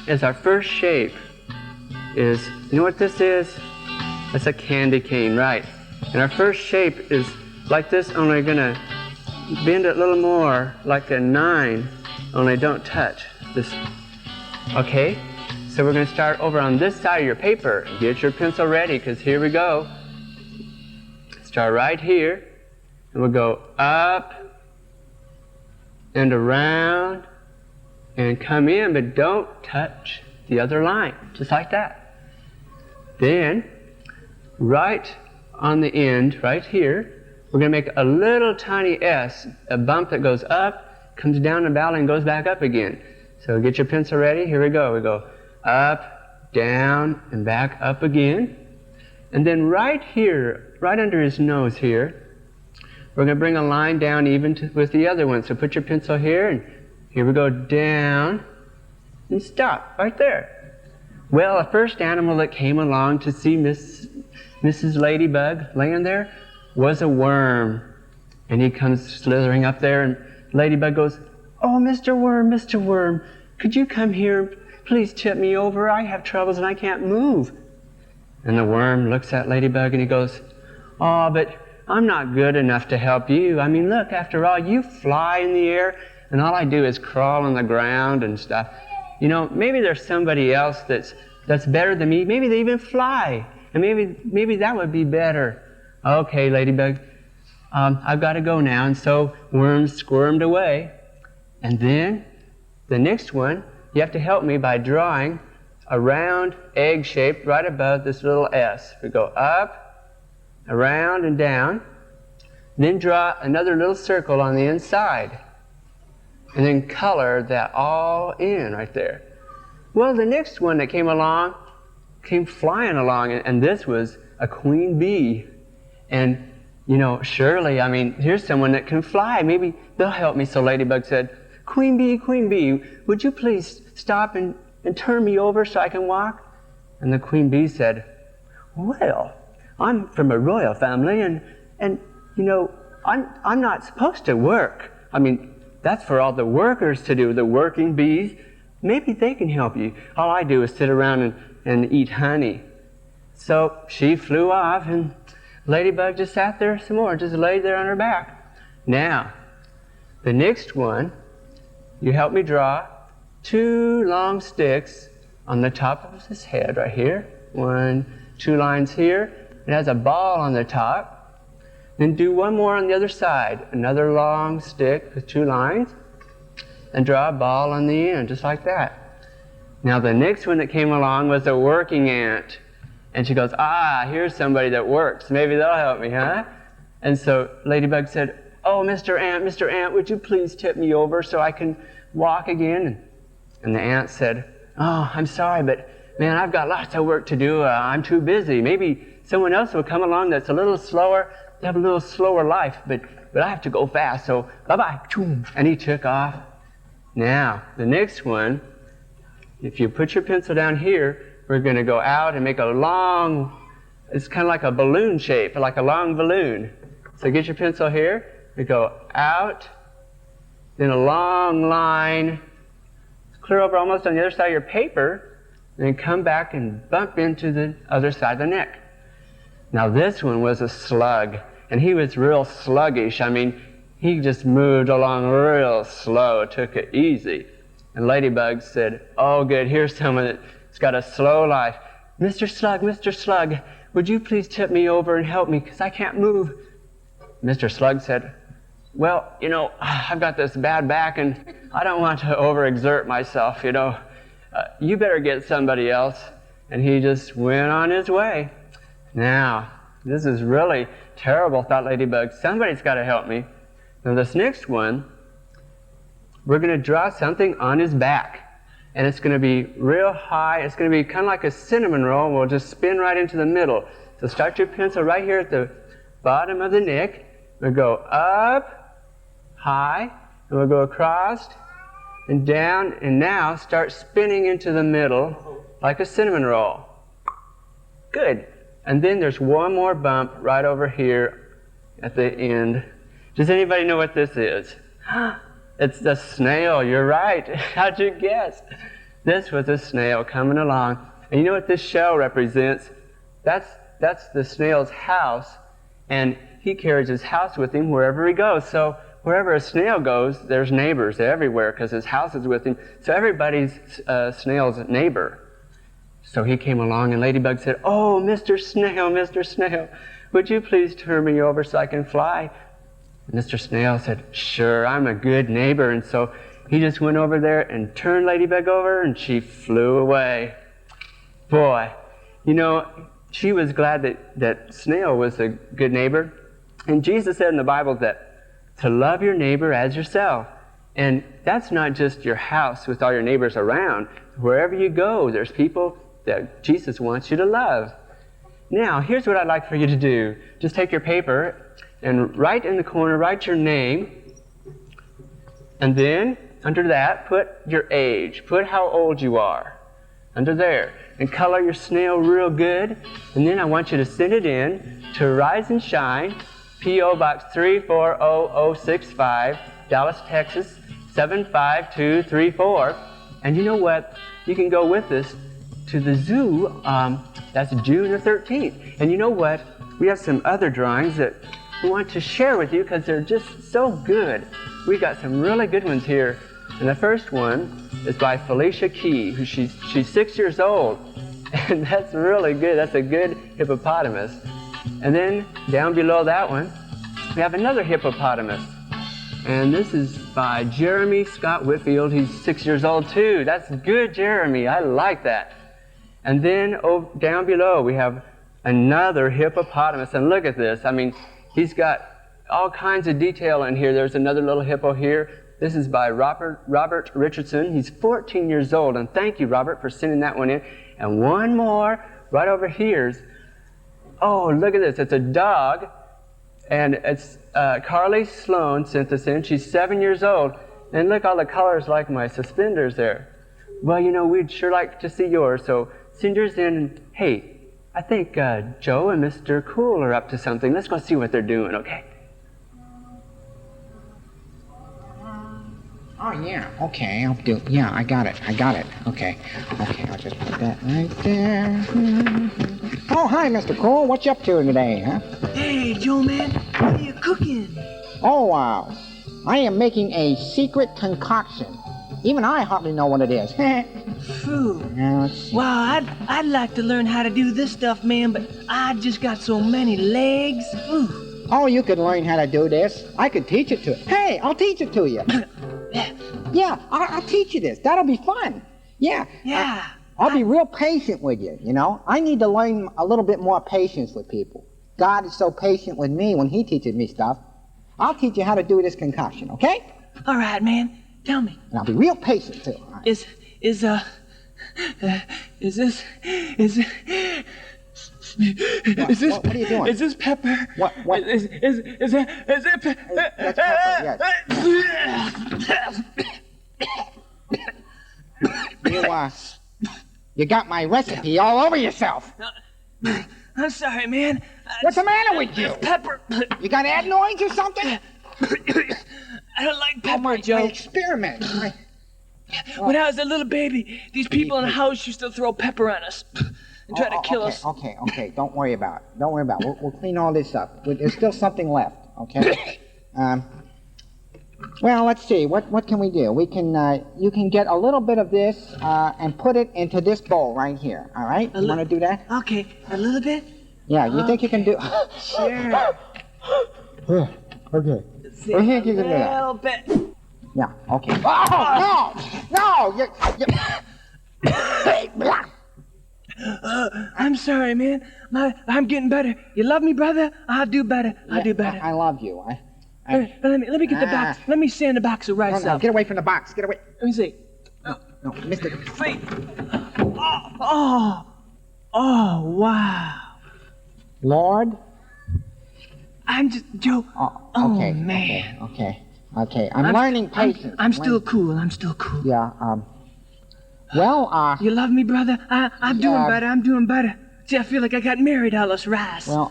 is our first shape is, you know what this is? It's a candy cane, right? And our first shape is like this, only going to bend it a little more like a 9, only don't touch this. Okay, so we're going to start over on this side of your paper. Get your pencil ready, because here we go. Start right here, and we'll go up and around and come in, but don't touch the other line, just like that. Then, right on the end, right here, we're going to make a little tiny S, a bump that goes up, comes down the valley, and goes back up again. So get your pencil ready. Here we go. We go up, down, and back up again. And then right here, right under his nose here, we're going to bring a line down even with the other one. So put your pencil here, and here we go down, and stop right there. Well, the first animal that came along to see Mrs. Ladybug laying there was a worm. And he comes slithering up there, and Ladybug goes, "Oh, Mr. Worm, could you come here? Please tip me over. I have troubles and I can't move." And the worm looks at Ladybug and he goes, "Oh, but I'm not good enough to help you. I mean, look, after all, you fly in the air, and all I do is crawl on the ground and stuff. You know, maybe there's somebody else that's better than me. Maybe they even fly, and maybe that would be better." "Okay, Ladybug, I've got to go now." And so Worm squirmed away. And then the next one, you have to help me by drawing a round egg shape right above this little S. We go up, around, and down. Then draw another little circle on the inside. And then color that all in right there. Well, the next one that came along came flying along, and this was a queen bee. And, you know, surely, I mean, here's someone that can fly. Maybe they'll help me. So Ladybug said, Queen bee, would you please stop and turn me over so I can walk?" And the queen bee said, "Well, I'm from a royal family, and you know, I'm not supposed to work. I mean, that's for all the workers to do, the working bees. Maybe they can help you. All I do is sit around and eat honey." So she flew off, and Ladybug just sat there some more, just laid there on her back. Now, the next one, you help me draw 2 long sticks on the top of his head right here. 1, 2 lines here. It has a ball on the top. Then do 1 more on the other side. Another long stick with 2 lines. And draw a ball on the end, just like that. Now the next one that came along was a working ant. And she goes, "Ah, here's somebody that works. Maybe they'll help me, huh?" And so Ladybug said, "Oh, Mr. Ant, would you please tip me over so I can walk again?" And the ant said, "Oh, I'm sorry, but man, I've got lots of work to do. I'm too busy. Maybe someone else will come along that's a little slower. They have a little slower life, but I have to go fast, so bye-bye." And he took off. Now, the next one, if you put your pencil down here, we're going to go out and make a long, it's kind of like a balloon shape, like a long balloon. So get your pencil here. We go out, then a long line, clear over almost on the other side of your paper, and then come back and bump into the other side of the neck. Now this one was a slug, and he was real sluggish. I mean, he just moved along real slow, took it easy. And Ladybug said, "Oh good, here's someone that's got a slow life. Mr. Slug, would you please tip me over and help me, because I can't move?" Mr. Slug said, "Well, you know, I've got this bad back and I don't want to overexert myself, you know. You better get somebody else." And he just went on his way. Now, this is really terrible, thought Ladybug. Somebody's got to help me. Now this next one, we're going to draw something on his back. And it's going to be real high. It's going to be kind of like a cinnamon roll. We'll just spin right into the middle. So start your pencil right here at the bottom of the neck. We'll go up, high, and we'll go across and down. And now start spinning into the middle like a cinnamon roll. Good. And then there's 1 more bump right over here at the end. Does anybody know what this is? It's the snail. You're right. How'd you guess? This was a snail coming along. And you know what this shell represents? That's the snail's house. And he carries his house with him wherever he goes. So wherever a snail goes, there's neighbors everywhere because his house is with him. So everybody's snail's neighbor. So he came along and Ladybug said, "Oh, Mr. Snail, would you please turn me over so I can fly?" Mr. Snail said, "Sure, I'm a good neighbor." And so he just went over there and turned Ladybug over, and she flew away. Boy, you know, she was glad that Snail was a good neighbor. And Jesus said in the Bible that to love your neighbor as yourself. And that's not just your house with all your neighbors around. Wherever you go, there's people that Jesus wants you to love. Now, here's what I'd like for you to do. Just take your paper and write in the corner, write your name, and then under that, put your age. Put how old you are under there, and color your snail real good. And then I want you to send it in to Rise and Shine, P.O. Box 340065, Dallas, Texas 75234. And you know what? You can go with us to the zoo. That's June the 13th. And you know what? We have some other drawings that we want to share with you because they're just so good. We got some really good ones here. And the first one is by Felicia Key, who she's 6 years old. And that's really good. That's a good hippopotamus. And then down below that one, we have another hippopotamus. And this is by Jeremy Scott Whitfield. He's 6 years old too. That's good, Jeremy. I like that. And then down below, we have another hippopotamus. And look at this. I mean, he's got all kinds of detail in here. There's another little hippo here. This is by Robert Richardson. He's 14 years old. And thank you, Robert, for sending that one in. And one more right over here. Oh, look at this. It's a dog. And it's Carly Sloan sent this in. She's 7 years old. And look, all the colors like my suspenders there. Well, you know, we'd sure like to see yours. So send yours in. And, hey, I think Joe and Mr. Cool are up to something. Let's go see what they're doing, okay? Oh, yeah, okay, I'll do, yeah, I got it, okay, I'll just put that right there. Oh, hi, Mr. Cole, what you up to today, huh? Hey, Joe, man, what are you cooking? Oh, wow, I am making a secret concoction. Even I hardly know what it is. Phew. Wow, I'd like to learn how to do this stuff, man, but I just got so many legs. Ooh. Oh, you could learn how to do this. I could teach it to you. Hey, I'll teach it to you. Yeah, I'll teach you this. That'll be fun. Yeah. Yeah. I'll be real patient with you, you know. I need to learn a little bit more patience with people. God is so patient with me when he teaches me stuff. I'll teach you how to do this concoction, okay? All right, man. Tell me. And I'll be real patient, too. Right. Is this... What are you doing? Is this pepper? What? Is it pepper? That's pepper, yes. You got my recipe all over yourself. I'm sorry, man. What's the matter with you? Pepper. You got adenoids or something? I don't like pepper, Joe. My experiment. When I was a little baby, these people in the house used to throw pepper on us and try to kill us. Okay. Don't worry about it. We'll clean all this up. There's still something left, okay? Well, let's see. What can we do? We can. You can get a little bit of this and put it into this bowl right here. All right? You want to do that? Okay. A little bit? Yeah. You think you can do? Sure. Okay. You think you can do that? A little bit. Yeah. Okay. Oh no! I'm sorry, man. I'm getting better. You love me, brother? I'll do better. I'll do better. I love you. Let me get the box. Let me stand the box of rice No, get away from the box. Get away. Let me see. No, Mr. See. Oh, wow. Lord? I'm just, Joe. Okay, man. Okay. I'm learning patience. I'm still cool. Yeah, well, you love me, brother? I'm doing better. See, I feel like I got married all this rice. Well,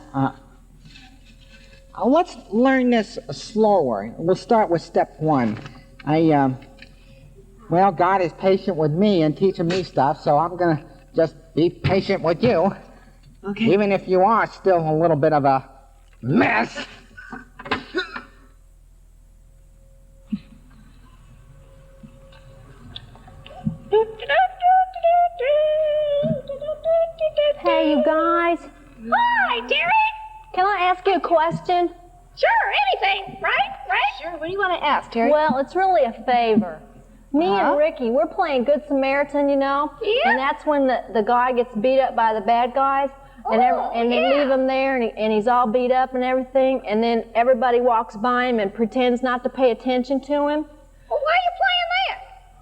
let's learn this slower. We'll start with step one. Well, God is patient with me and teaching me stuff, so I'm gonna just be patient with you. Okay. Even if you are still a little bit of a mess. Hey, you guys. Hi, Terry. Can I ask you a question? Sure, anything, right? Sure, what do you want to ask, Terry? Well, it's really a favor. Me and Ricky, we're playing Good Samaritan, you know? Yeah. And that's when the guy gets beat up by the bad guys. And they leave him there, and he's all beat up and everything. And then everybody walks by him and pretends not to pay attention to him. Well, why are you playing that?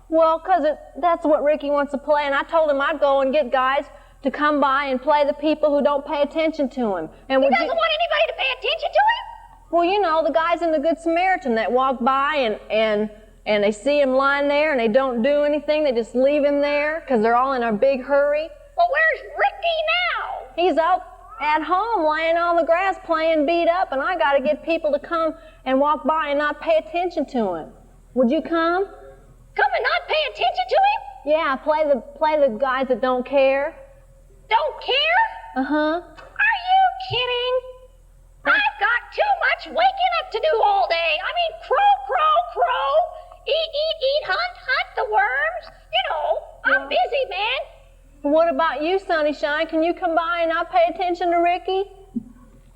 Well, because that's what Ricky wants to play. And I told him I'd go and get guys to come by and play the people who don't pay attention to him. And he doesn't want anybody to pay attention to him? Well, you know, the guys in the Good Samaritan that walk by and they see him lying there and they don't do anything. They just leave him there because they're all in a big hurry. Well, where's Ricky now? He's out at home laying on the grass playing beat up, and I got to get people to come and walk by and not pay attention to him. Would you come? Come and not pay attention to him? Yeah, play the guys that don't care. Don't care? Uh-huh. Are you kidding? I've got too much waking up to do all day. I mean, crow, crow, crow. Eat, eat, eat, hunt, hunt the worms. You know, I'm busy, man. What about you, Sunnyshine? Can you come by and not pay attention to Ricky?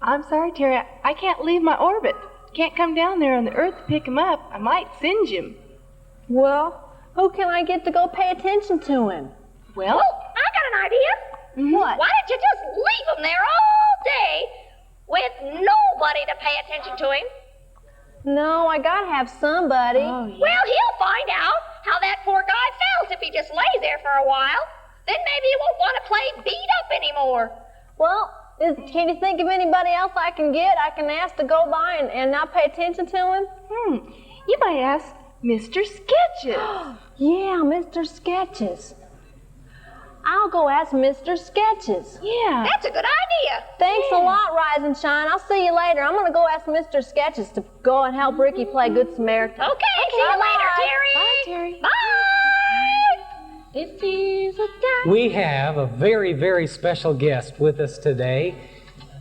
I'm sorry, Terry. I can't leave my orbit. Can't come down there on the Earth to pick him up. I might singe him. Well, who can I get to go pay attention to him? Well, I got an idea. What? Why don't you just leave him there all day with nobody to pay attention to him? No, I gotta have somebody. Well, he'll find out how that poor guy feels if he just lays there for a while. Then maybe he won't want to play beat up anymore. Well, can you think of anybody else I can get? I can ask to go by and not pay attention to him? You might ask Mr. Sketches. Yeah, Mr. Sketches. I'll go ask Mr. Sketches. Yeah. That's a good idea. Thanks a lot, Rise and Shine. I'll see you later. I'm going to go ask Mr. Sketches to go and help Ricky play Good Samaritan. Okay, see you later, Terry. Bye, Terry. Bye. It is a time. We have a very, very special guest with us today.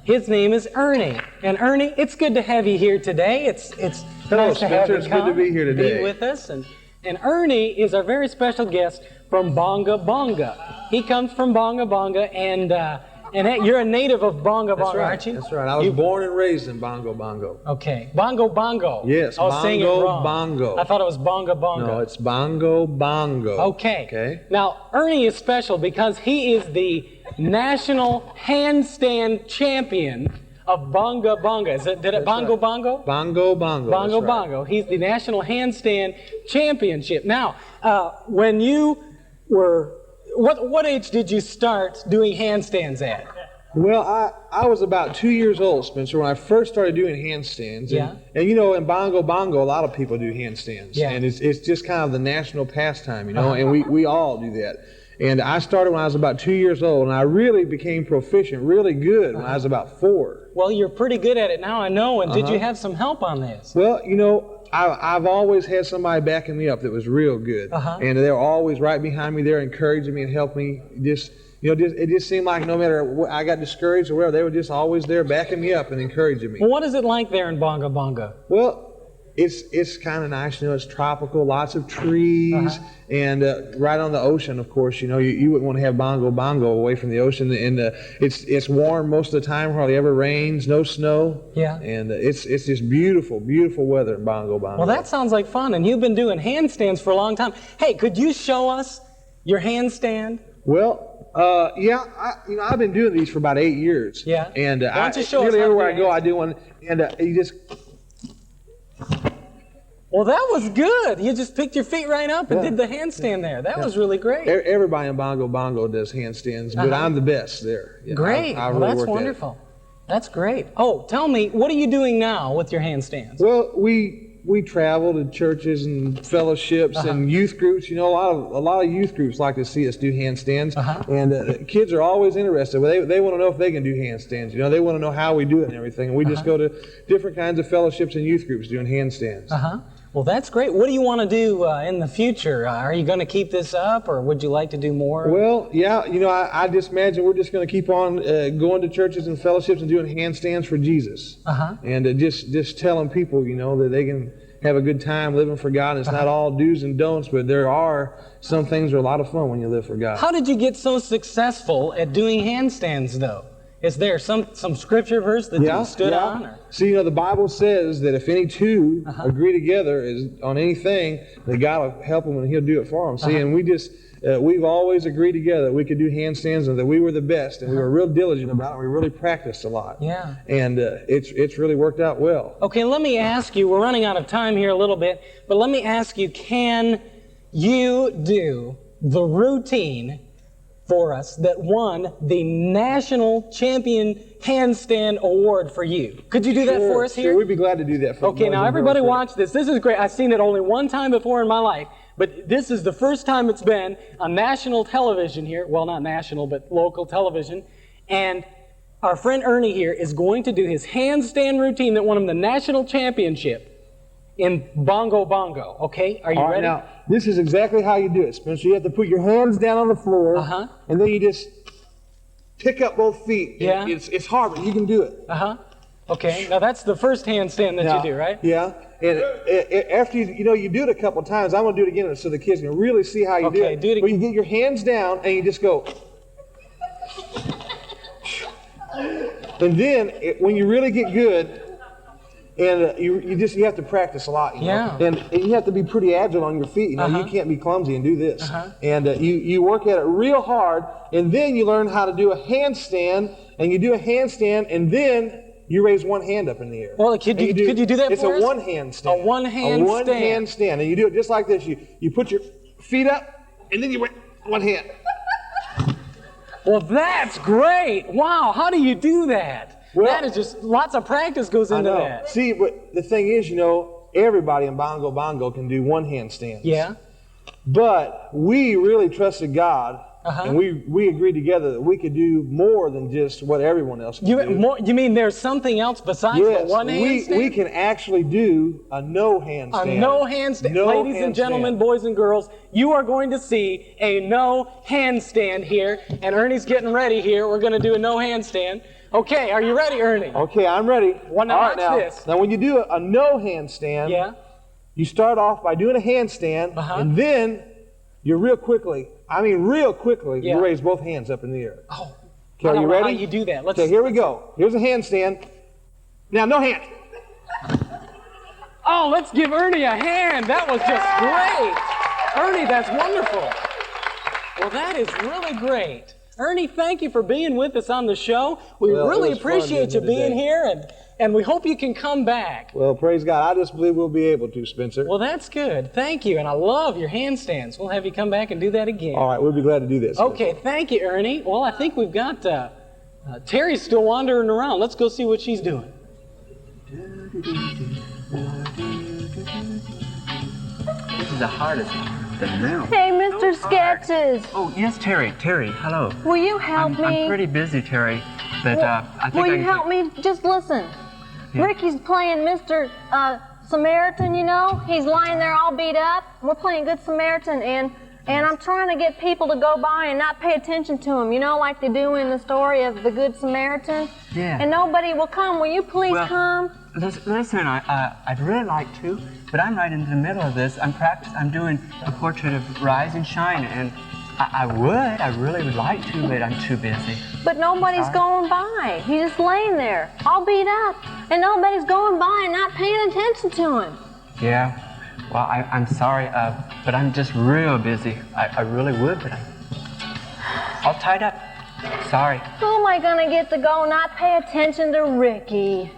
His name is Ernie. And Ernie, it's good to have you here today. It's Hello, nice to have Spencer. you It's come good to be here today. Be with us. And Ernie is our very special guest from Bonga Bonga. He comes from Bonga Bonga, and you're a native of Bonga Bonga, aren't you? That's right. I was born and raised in Bongo Bongo. Okay. Bongo Bongo. Yes, I was saying it Bongo wrong. Bongo. I thought it was Bonga Bonga. No, it's Bongo Bongo. Okay. Okay. Now, Ernie is special because he is the national handstand champion of Bonga Bonga. Did it Bongo Bongo? Bongo Bongo. Bongo that's right. Bongo. He's the national handstand championship. Now, when you were, what age did you start doing handstands at? Well, I was about 2 years old, Spencer, when I first started doing handstands. Yeah. And you know, in Bongo Bongo, a lot of people do handstands. Yeah. And it's just kind of the national pastime, you know, and we all do that. And I started when I was about 2 years old, and I really became proficient, really good when I was about 4. Well, you're pretty good at it now, I know. And did you have some help on this? Well, you know, I've always had somebody backing me up that was real good. And they were always right behind me there, encouraging me and helping me. It just seemed like no matter what I got discouraged or whatever, they were just always there backing me up and encouraging me. Well, what is it like there in Bonga Bonga? Well, it's kind of nice, you know. It's tropical, lots of trees, and right on the ocean, of course. You know, you wouldn't want to have Bongo Bongo away from the ocean, and it's warm most of the time, hardly ever rains, no snow. Yeah. And it's just beautiful, beautiful weather in Bongo Bongo. Well, that sounds like fun, and you've been doing handstands for a long time. Hey, could you show us your handstand? Well, yeah, I've been doing these for about 8 years. Yeah. And Why don't you show us nearly how to everywhere I do go, a I do one, and you just. Well, that was good. You just picked your feet right up and did the handstand there. That was really great. Everybody in Bongo Bongo does handstands, but I'm the best there. You know, Great. I Well, really that's worked at it. wonderful. That's great. Oh, tell me, what are you doing now with your handstands? Well, we travel to churches and fellowships and youth groups. You know, a lot of youth groups like to see us do handstands, and kids are always interested. Well, they want to know if they can do handstands. You know, they want to know how we do it and everything. And we just go to different kinds of fellowships and youth groups doing handstands. Well, that's great. What do you want to do in the future? Are you going to keep this up, or would you like to do more? Well, yeah, you know, I just imagine we're just going to keep on going to churches and fellowships and doing handstands for Jesus. And just telling people, you know, that they can have a good time living for God. And it's not all do's and don'ts, but there are some things that are a lot of fun when you live for God. How did you get so successful at doing handstands, though? Is there some scripture verse that you stood on? Or? See, you know, the Bible says that if any two agree together on anything, that God will help them and He'll do it for them. See, and we've always agreed together that we could do handstands and that we were the best, and we were real diligent about it. We really practiced a lot. Yeah. And it's really worked out well. Okay, let me ask you, we're running out of time here a little bit, but let me ask you, can you do the routine for us that won the National Champion Handstand Award for you? Could you do that for us here? Sure, we'd be glad to do that for you. Okay, now everybody watch this. This is great. I've seen it only one time before in my life, but this is the first time it's been on national television here. Well, not national, but local television. And our friend Ernie here is going to do his handstand routine that won him the national championship in Bongo Bongo. Okay, are you All right, ready? now, this is exactly how you do it, Spencer. You have to put your hands down on the floor, and then you just pick up both feet. Yeah. It's hard, but you can do it. Okay, now that's the first handstand that you do, right? Yeah, and after you do it a couple times, I'm going to do it again so the kids can really see how you do it. Okay, do it again. But you get your hands down, and you just go. And then, when you really get good, and you have to practice a lot, you know? Yeah. And you have to be pretty agile on your feet. You know, you can't be clumsy and do this. And you work at it real hard, and then you learn how to do a handstand, and you do a handstand, and then you raise one hand up in the air. Well, could you do that it's for us? It's a one-hand stand. A one-hand A one-hand stand, and you do it just like this. You put your feet up, and then you raise one hand. Well, that's great. Wow, how do you do that? Well, that is just, lots of practice goes into I know. that. See, but the thing is, everybody in Bongo Bongo can do one-hand stands. Yeah. But we really trusted God, and we agreed together that we could do more than just what everyone else can do. You mean there's something else besides the one handstand? We can actually do a no handstand. A no handstand. Ladies and gentlemen, boys and girls, you are going to see a no handstand here, and Ernie's getting ready here. We're going to do a no handstand. Okay, are you ready, Ernie? Okay, I'm ready. Well, now All right, watch this. Now, when you do a no handstand, you start off by doing a handstand, and then you real quickly, you raise both hands up in the air. Oh, okay, I are don't you know ready? how you do that. Okay, here we go. Here's a handstand. Now, no hand. Oh, let's give Ernie a hand. That was just great. Ernie, that's wonderful. Well, that is really great. Ernie, thank you for being with us on the show. We really appreciate you being here, and we hope you can come back. Well, praise God. I just believe we'll be able to, Spencer. Well, that's good. Thank you, and I love your handstands. We'll have you come back and do that again. All right, we'll be glad to do this. Okay, thank you, Ernie. Well, I think we've got Terry's still wandering around. Let's go see what she's doing. This is the hardest now. Hey, Mr. Sketches. Oh, yes, Terry. Terry, hello. Will you help me? I'm pretty busy, Terry, but I think Will you help me? Just listen. Yeah. Ricky's playing Mr. Samaritan, He's lying there all beat up. We're playing Good Samaritan, and I'm trying to get people to go by and not pay attention to him, like they do in the story of the Good Samaritan. Yeah. And nobody will come. Will you please come? Listen, I'd really like to, but I'm right into the middle of this. I'm doing a portrait of Rise and Shine, and I really would like to, but I'm too busy. But nobody's going by. He's just laying there, all beat up, and nobody's going by and not paying attention to him. Yeah, well, I'm sorry, but I'm just real busy. I really would, but I'm all tied up. Sorry. Who am I going to get to go not pay attention to Ricky?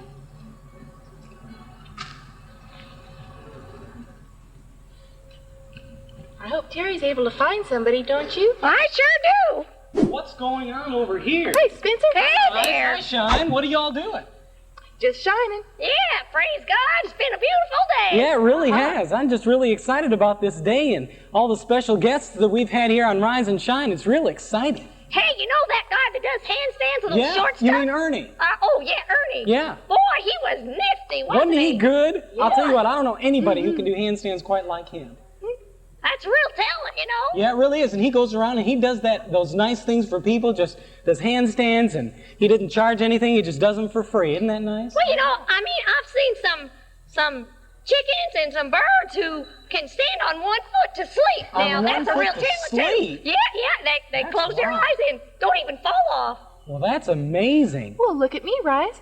I hope Terry's able to find somebody, don't you? I sure do. What's going on over here? Hey, Spencer. Hey there. Hi, Shine. What are y'all doing? Just shining. Yeah, praise God. It's been a beautiful day. Yeah, it really has. I'm just really excited about this day and all the special guests that we've had here on Rise and Shine. It's really exciting. Hey, you know that guy that does handstands with those short stuff? You mean Ernie? Oh, yeah, Ernie. Yeah. Boy, he was nifty, Wasn't he good? Yeah. I'll tell you what, I don't know anybody who can do handstands quite like him. That's real talent, Yeah, it really is. And he goes around and he does those nice things for people, just does handstands, and he didn't charge anything. He just does them for free. Isn't that nice? Well, I've seen some chickens and some birds who can stand on one foot to sleep. Now, that's a real talent, sleep? too. Yeah, they close their eyes and don't even fall off. Well, that's amazing. Well, look at me, Rise.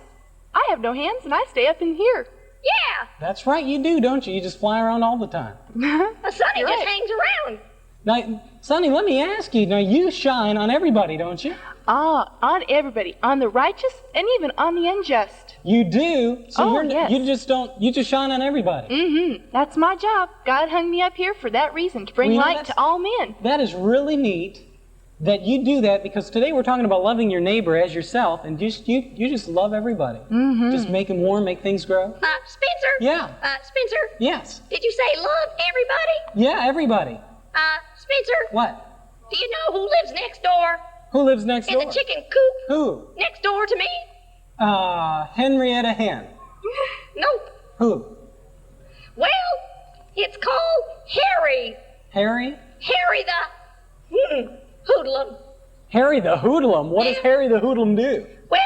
I have no hands and I stay up in here. Yeah. That's right, you do, don't you? You just fly around all the time. Sonny just hangs around. Now, Sonny, let me ask you. Now, you shine on everybody, don't you? On everybody. On the righteous and even on the unjust. You do? So yes. you just shine on everybody. Mm-hmm. That's my job. God hung me up here for that reason, to bring light to all men. That is really neat that you do that, because today we're talking about loving your neighbor as yourself, and you just love everybody. Mm-hmm. Just make them warm, make things grow. Spencer? Yeah. Spencer? Yes. Did you say love everybody? Yeah, everybody. Spencer? What? Do you know who lives next door Who lives next in door? the chicken coop. Who? Next door to me. Henrietta Hen. Nope. Who? Well, it's called Harry. Harry? Harry the hoodlum. Harry the Hoodlum? What does Harry the Hoodlum do? Well,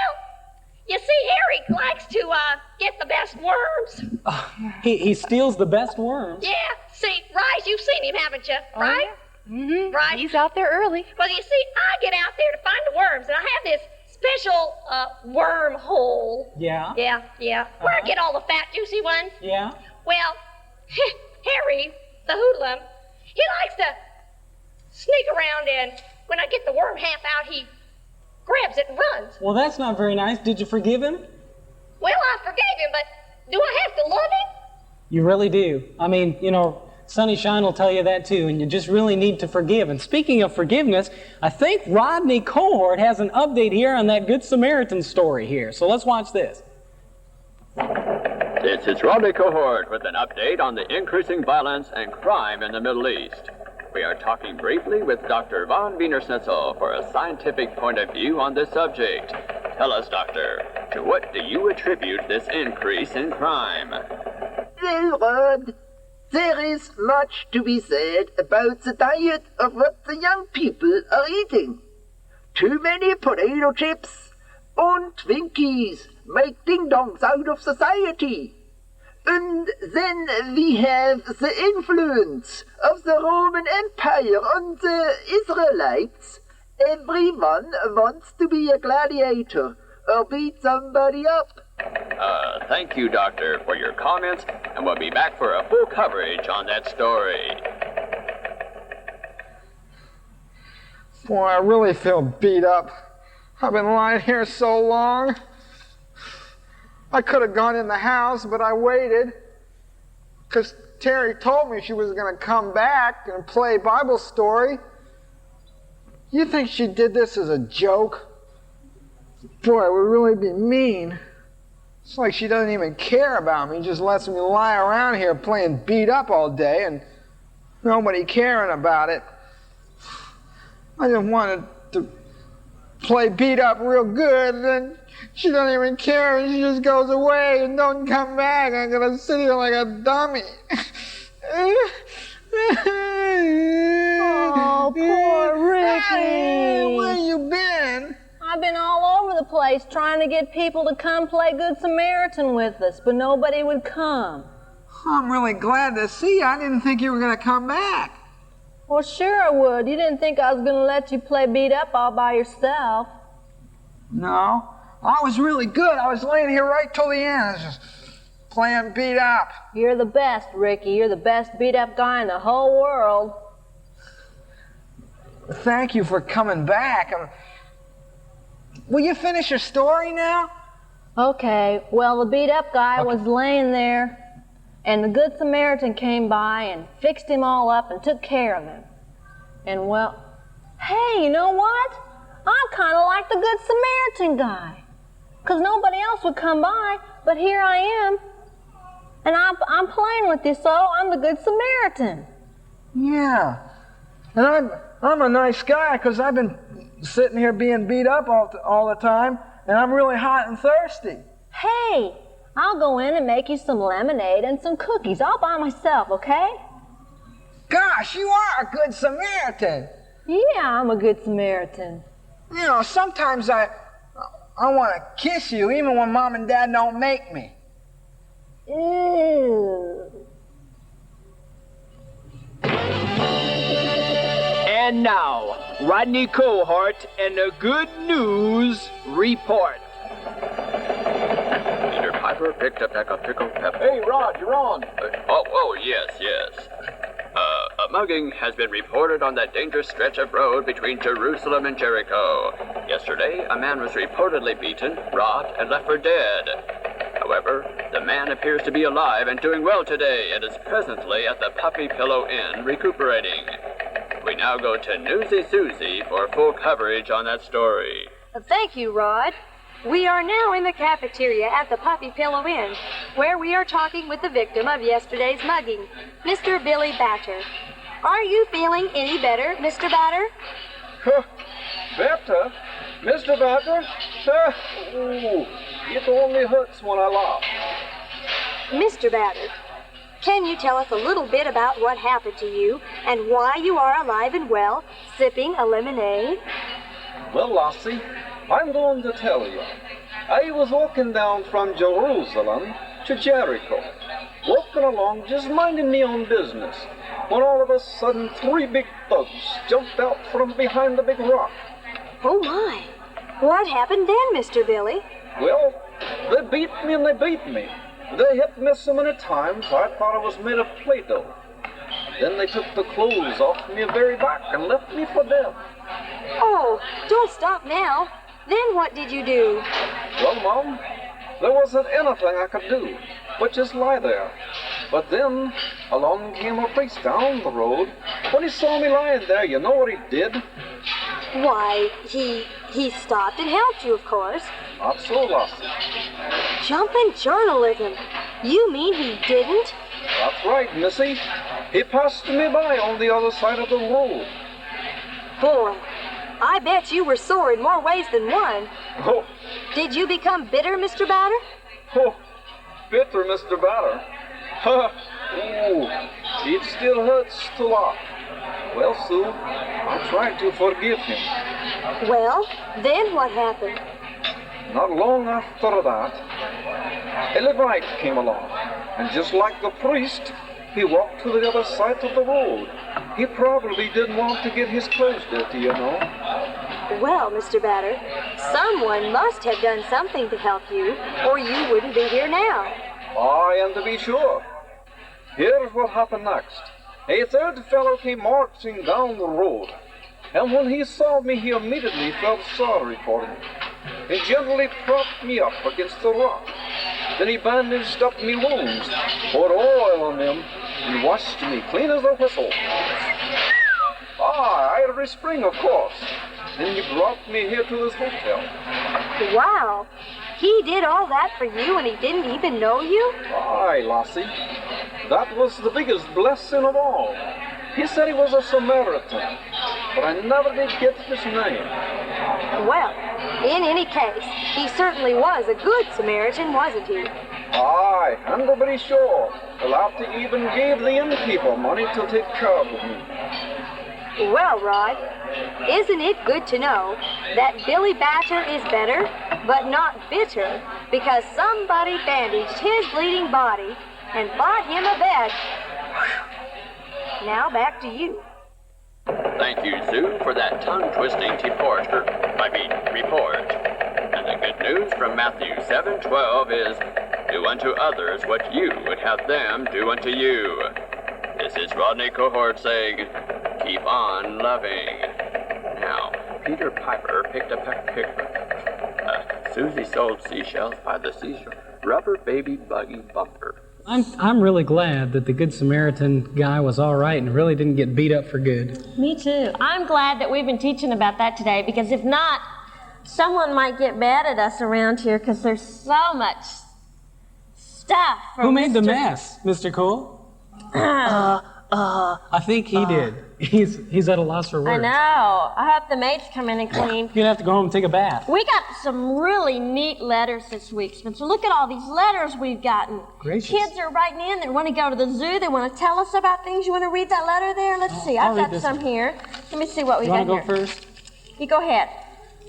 you see, Harry likes to get the best worms. He steals the best worms. Yeah, see, Rice, you've seen him, haven't you? Right? Mm-hmm. Right. He's out there early. Well, you see, I get out there to find the worms, and I have this special worm hole. Yeah? Yeah. Where I get all the fat, juicy ones. Yeah? Well, Harry, the hoodlum, he likes to sneak around, and when I get the worm half out, he grabs it and runs. Well, that's not very nice. Did you forgive him? Well, I forgave him, but do I have to love him? You really do. I mean, you know, Sunny Shine will tell you that too, and you just really need to forgive. And speaking of forgiveness, I think Rodney Cohort has an update here on that Good Samaritan story here. So let's watch this. This is Rodney Cohort with an update on the increasing violence and crime in the Middle East. We are talking briefly with Dr. von Wiener-Schnitzel for a scientific point of view on this subject. Tell us, Doctor, to what do you attribute this increase in crime? Well, Rod, there is much to be said about the diet of what the young people are eating. Too many potato chips and Twinkies make ding-dongs out of society. And then we have the influence of the Roman Empire on the Israelites. Everyone wants to be a gladiator or beat somebody up. Thank you, Doctor, for your comments, and we'll be back for a full coverage on that story. Boy, I really feel beat up. I've been lying here so long. I could have gone in the house, but I waited because Terry told me she was going to come back and play Bible story. You think she did this as a joke? Boy, it would really be mean. It's like she doesn't even care about me, just lets me lie around here playing beat up all day and nobody caring about it. I just wanted to play beat up real good, and then she doesn't even care, and she just goes away and don't come back. I'm gonna sit here like a dummy. Oh, poor Ricky. Hey, where you been? I've been all over the place trying to get people to come play Good Samaritan with us, but nobody would come. I'm really glad to see you. I didn't think you were gonna come back. Well, sure I would. You didn't think I was going to let you play beat up all by yourself. No, I was really good. I was laying here right till the end. I was just playing beat up. You're the best, Ricky. You're the best beat up guy in the whole world. Thank you for coming back. Will you finish your story now? Okay, well, the beat up guy was laying there, and the Good Samaritan came by and fixed him all up and took care of him. And well, hey, you know what? I'm kind of like the Good Samaritan guy. Because nobody else would come by, but here I am. And I'm playing with you, so I'm the Good Samaritan. Yeah. And I'm a nice guy because I've been sitting here being beat up all the time, and I'm really hot and thirsty. Hey, I'll go in and make you some lemonade and some cookies all by myself, okay? Gosh, you are a Good Samaritan. Yeah, I'm a Good Samaritan. You know, sometimes I want to kiss you even when Mom and Dad don't make me. Ew. And now, Rodney Cohort and the Good News Report. Peter Piper picked a peck of pickled pepper. Hey, Rod, you're on. Yes. A mugging has been reported on that dangerous stretch of road between Jerusalem and Jericho. Yesterday, a man was reportedly beaten, robbed, and left for dead. However, the man appears to be alive and doing well today and is presently at the Puppy Pillow Inn recuperating. We now go to Newsy Susie for full coverage on that story. Thank you, Rod. We are now in the cafeteria at the Puppy Pillow Inn, where we are talking with the victim of yesterday's mugging, Mr. Billy Batter. Are you feeling any better, Mr. Batter? Better? Mr. Badger? Oh, it only hurts when I laugh. Mr. Badger, can you tell us a little bit about what happened to you and why you are alive and well, sipping a lemonade? Well, Lassie, I'm going to tell you. I was walking down from Jerusalem to Jericho, walking along just minding me own business, when all of a sudden 3 big thugs jumped out from behind the big rock. Oh my! What happened then, Mr. Billy? Well, they beat me and they beat me. They hit me so many times I thought I was made of Play-Doh. Then they took the clothes off me very back and left me for dead. Oh, don't stop now. Then what did you do? Well, Mom, there wasn't anything I could do but just lie there. But then along came a priest down the road. When he saw me lying there, you know what he did? Why, he stopped and helped you, of course. Not so, Lassie. Jumping journalism. You mean he didn't? That's right, Missy. He passed me by on the other side of the road. Boy, I bet you were sore in more ways than one. Oh. Did you become bitter, Mr. Batter? Oh, bitter, Mr. Batter. Ha! Oh, it still hurts to laugh. Well, Sue, I tried to forgive him. Well, then what happened? Not long after that, a Levite came along, and just like the priest, he walked to the other side of the road. He probably didn't want to get his clothes dirty, you know. Well, Mr. Batter, someone must have done something to help you, or you wouldn't be here now. Aye, and to be sure. Here's what happened next. A third fellow came marching down the road, and when he saw me, he immediately felt sorry for me. He gently propped me up against the rock. Then he bandaged up me wounds, poured oil on them, and washed me clean as a whistle. Irish Spring, of course. Then he brought me here to this hotel. Wow! He did all that for you and he didn't even know you? Aye, Lassie. That was the biggest blessing of all. He said he was a Samaritan, but I never did get his name. Well, in any case, he certainly was a good Samaritan, wasn't he? Aye, and to be sure, the latter even gave the innkeeper money to take care of me. Well, Rod, isn't it good to know that Billy Batter is better, but not bitter, because somebody bandaged his bleeding body and bought him a bed? Now back to you. Thank you, Sue, for that tongue-twisting report. And the good news from Matthew 7:12 is, do unto others what you would have them do unto you. This is Rodney Cohort saying, keep on loving. Now, Peter Piper picked up Susie sold seashells by the seashore. Rubber baby buggy bumper. I'm really glad that the Good Samaritan guy was all right and really didn't get beat up for good. Me too. I'm glad that we've been teaching about that today, because if not, someone might get mad at us around here because there's so much stuff. Who made the mess, Mr. Cool? I think he did. He's at a loss for words. I know. I hope the maids come in and clean. You're gonna have to go home and take a bath. We got some really neat letters this week, Spencer. Look at all these letters we've gotten. Gracious. Kids are writing in. They want to go to the zoo. They want to tell us about things. You want to read that letter there? Let's see. I've got some here. Let me see what we got here. You want to go first? You go ahead.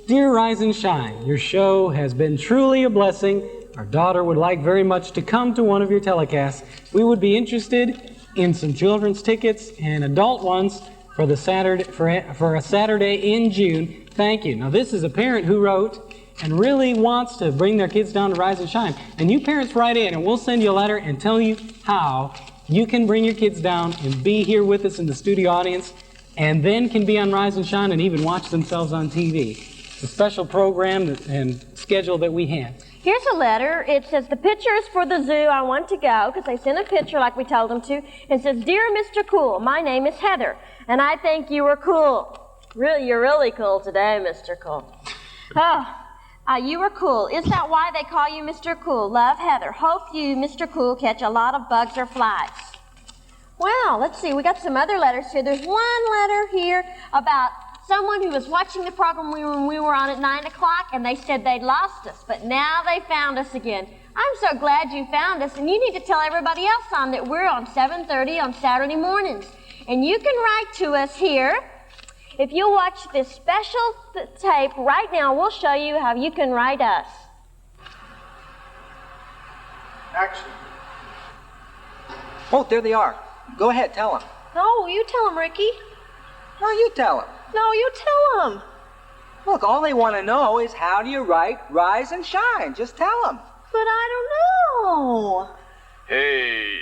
Dear Rise and Shine, your show has been truly a blessing. Our daughter would like very much to come to one of your telecasts. We would be interested in some children's tickets and adult ones for the Saturday for a Saturday in June. Thank you. Now this is a parent who wrote and really wants to bring their kids down to Rise and Shine. And you parents write in and we'll send you a letter and tell you how you can bring your kids down and be here with us in the studio audience, and then can be on Rise and Shine and even watch themselves on TV. It's a special program and schedule that we have. Here's a letter. It says, the picture is for the zoo. I want to go, because they sent a picture like we told them to. It says, Dear Mr. Cool, my name is Heather, and I think you were cool. Really, you're really cool today, Mr. Cool. You were cool. Is that why they call you Mr. Cool? Love, Heather. Hope you, Mr. Cool, catch a lot of bugs or flies. Well, let's see. We got some other letters here. There's one letter here about someone who was watching the program when we were on at 9 o'clock, and they said they'd lost us, but now they found us again. I'm so glad you found us, and you need to tell everybody else on that we're on 7:30 on Saturday mornings. And you can write to us here. If you watch this special tape right now, we'll show you how you can write us. Action. Oh, there they are. Go ahead, tell them. No, you tell them, Ricky. No, you tell them. No, you tell them. Look, all they want to know is how do you write rise and shine? Just tell them. But I don't know. Hey,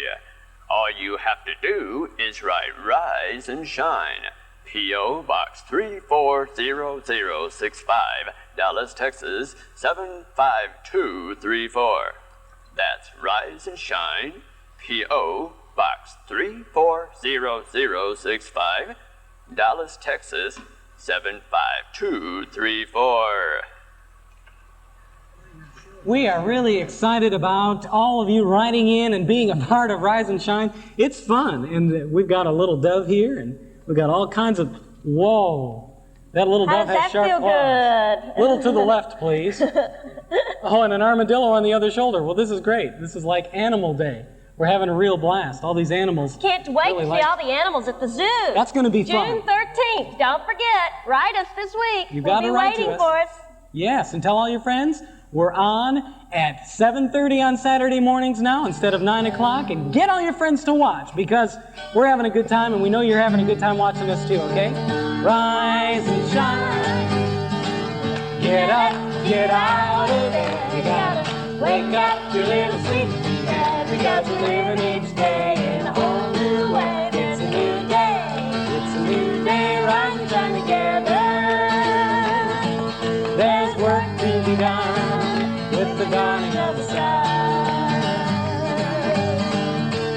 all you have to do is write rise and shine. P.O. Box 340065, Dallas, Texas 75234. That's rise and shine. P.O. Box 340065, Dallas, Texas 75234. We are really excited about all of you writing in and being a part of Rise and Shine. It's fun, and we've got a little dove here, and we've got all kinds of, whoa, that little dove has sharp claws. Good? A little to the left, please. Oh, and an armadillo on the other shoulder. Well, this is great. This is like Animal Day. We're having a real blast. All these animals. Can't wait really to see all the animals at the zoo. That's going to be fun. June 13th. Don't forget, write us this week. You we'll gotta be write to waiting us. for us. Yes, and tell all your friends. We're on at 7:30 on Saturday mornings now instead of 9 o'clock. And get all your friends to watch because we're having a good time and we know you're having a good time watching us too, okay? Rise and shine. Get up, get out of bed. You gotta wake up your little sleepyhead because we're living each day in a whole new way. It's a new day. It's a new day. Rise and shine together. There's work to be done with the dawning of the sun.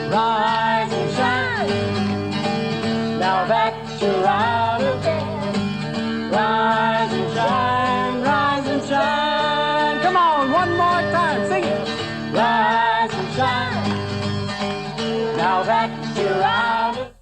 Rise and shine, now that you're out of bed. Rise and shine, rise and shine. Come on, one more time, sing it. Rise and shine, now that you're out of bed.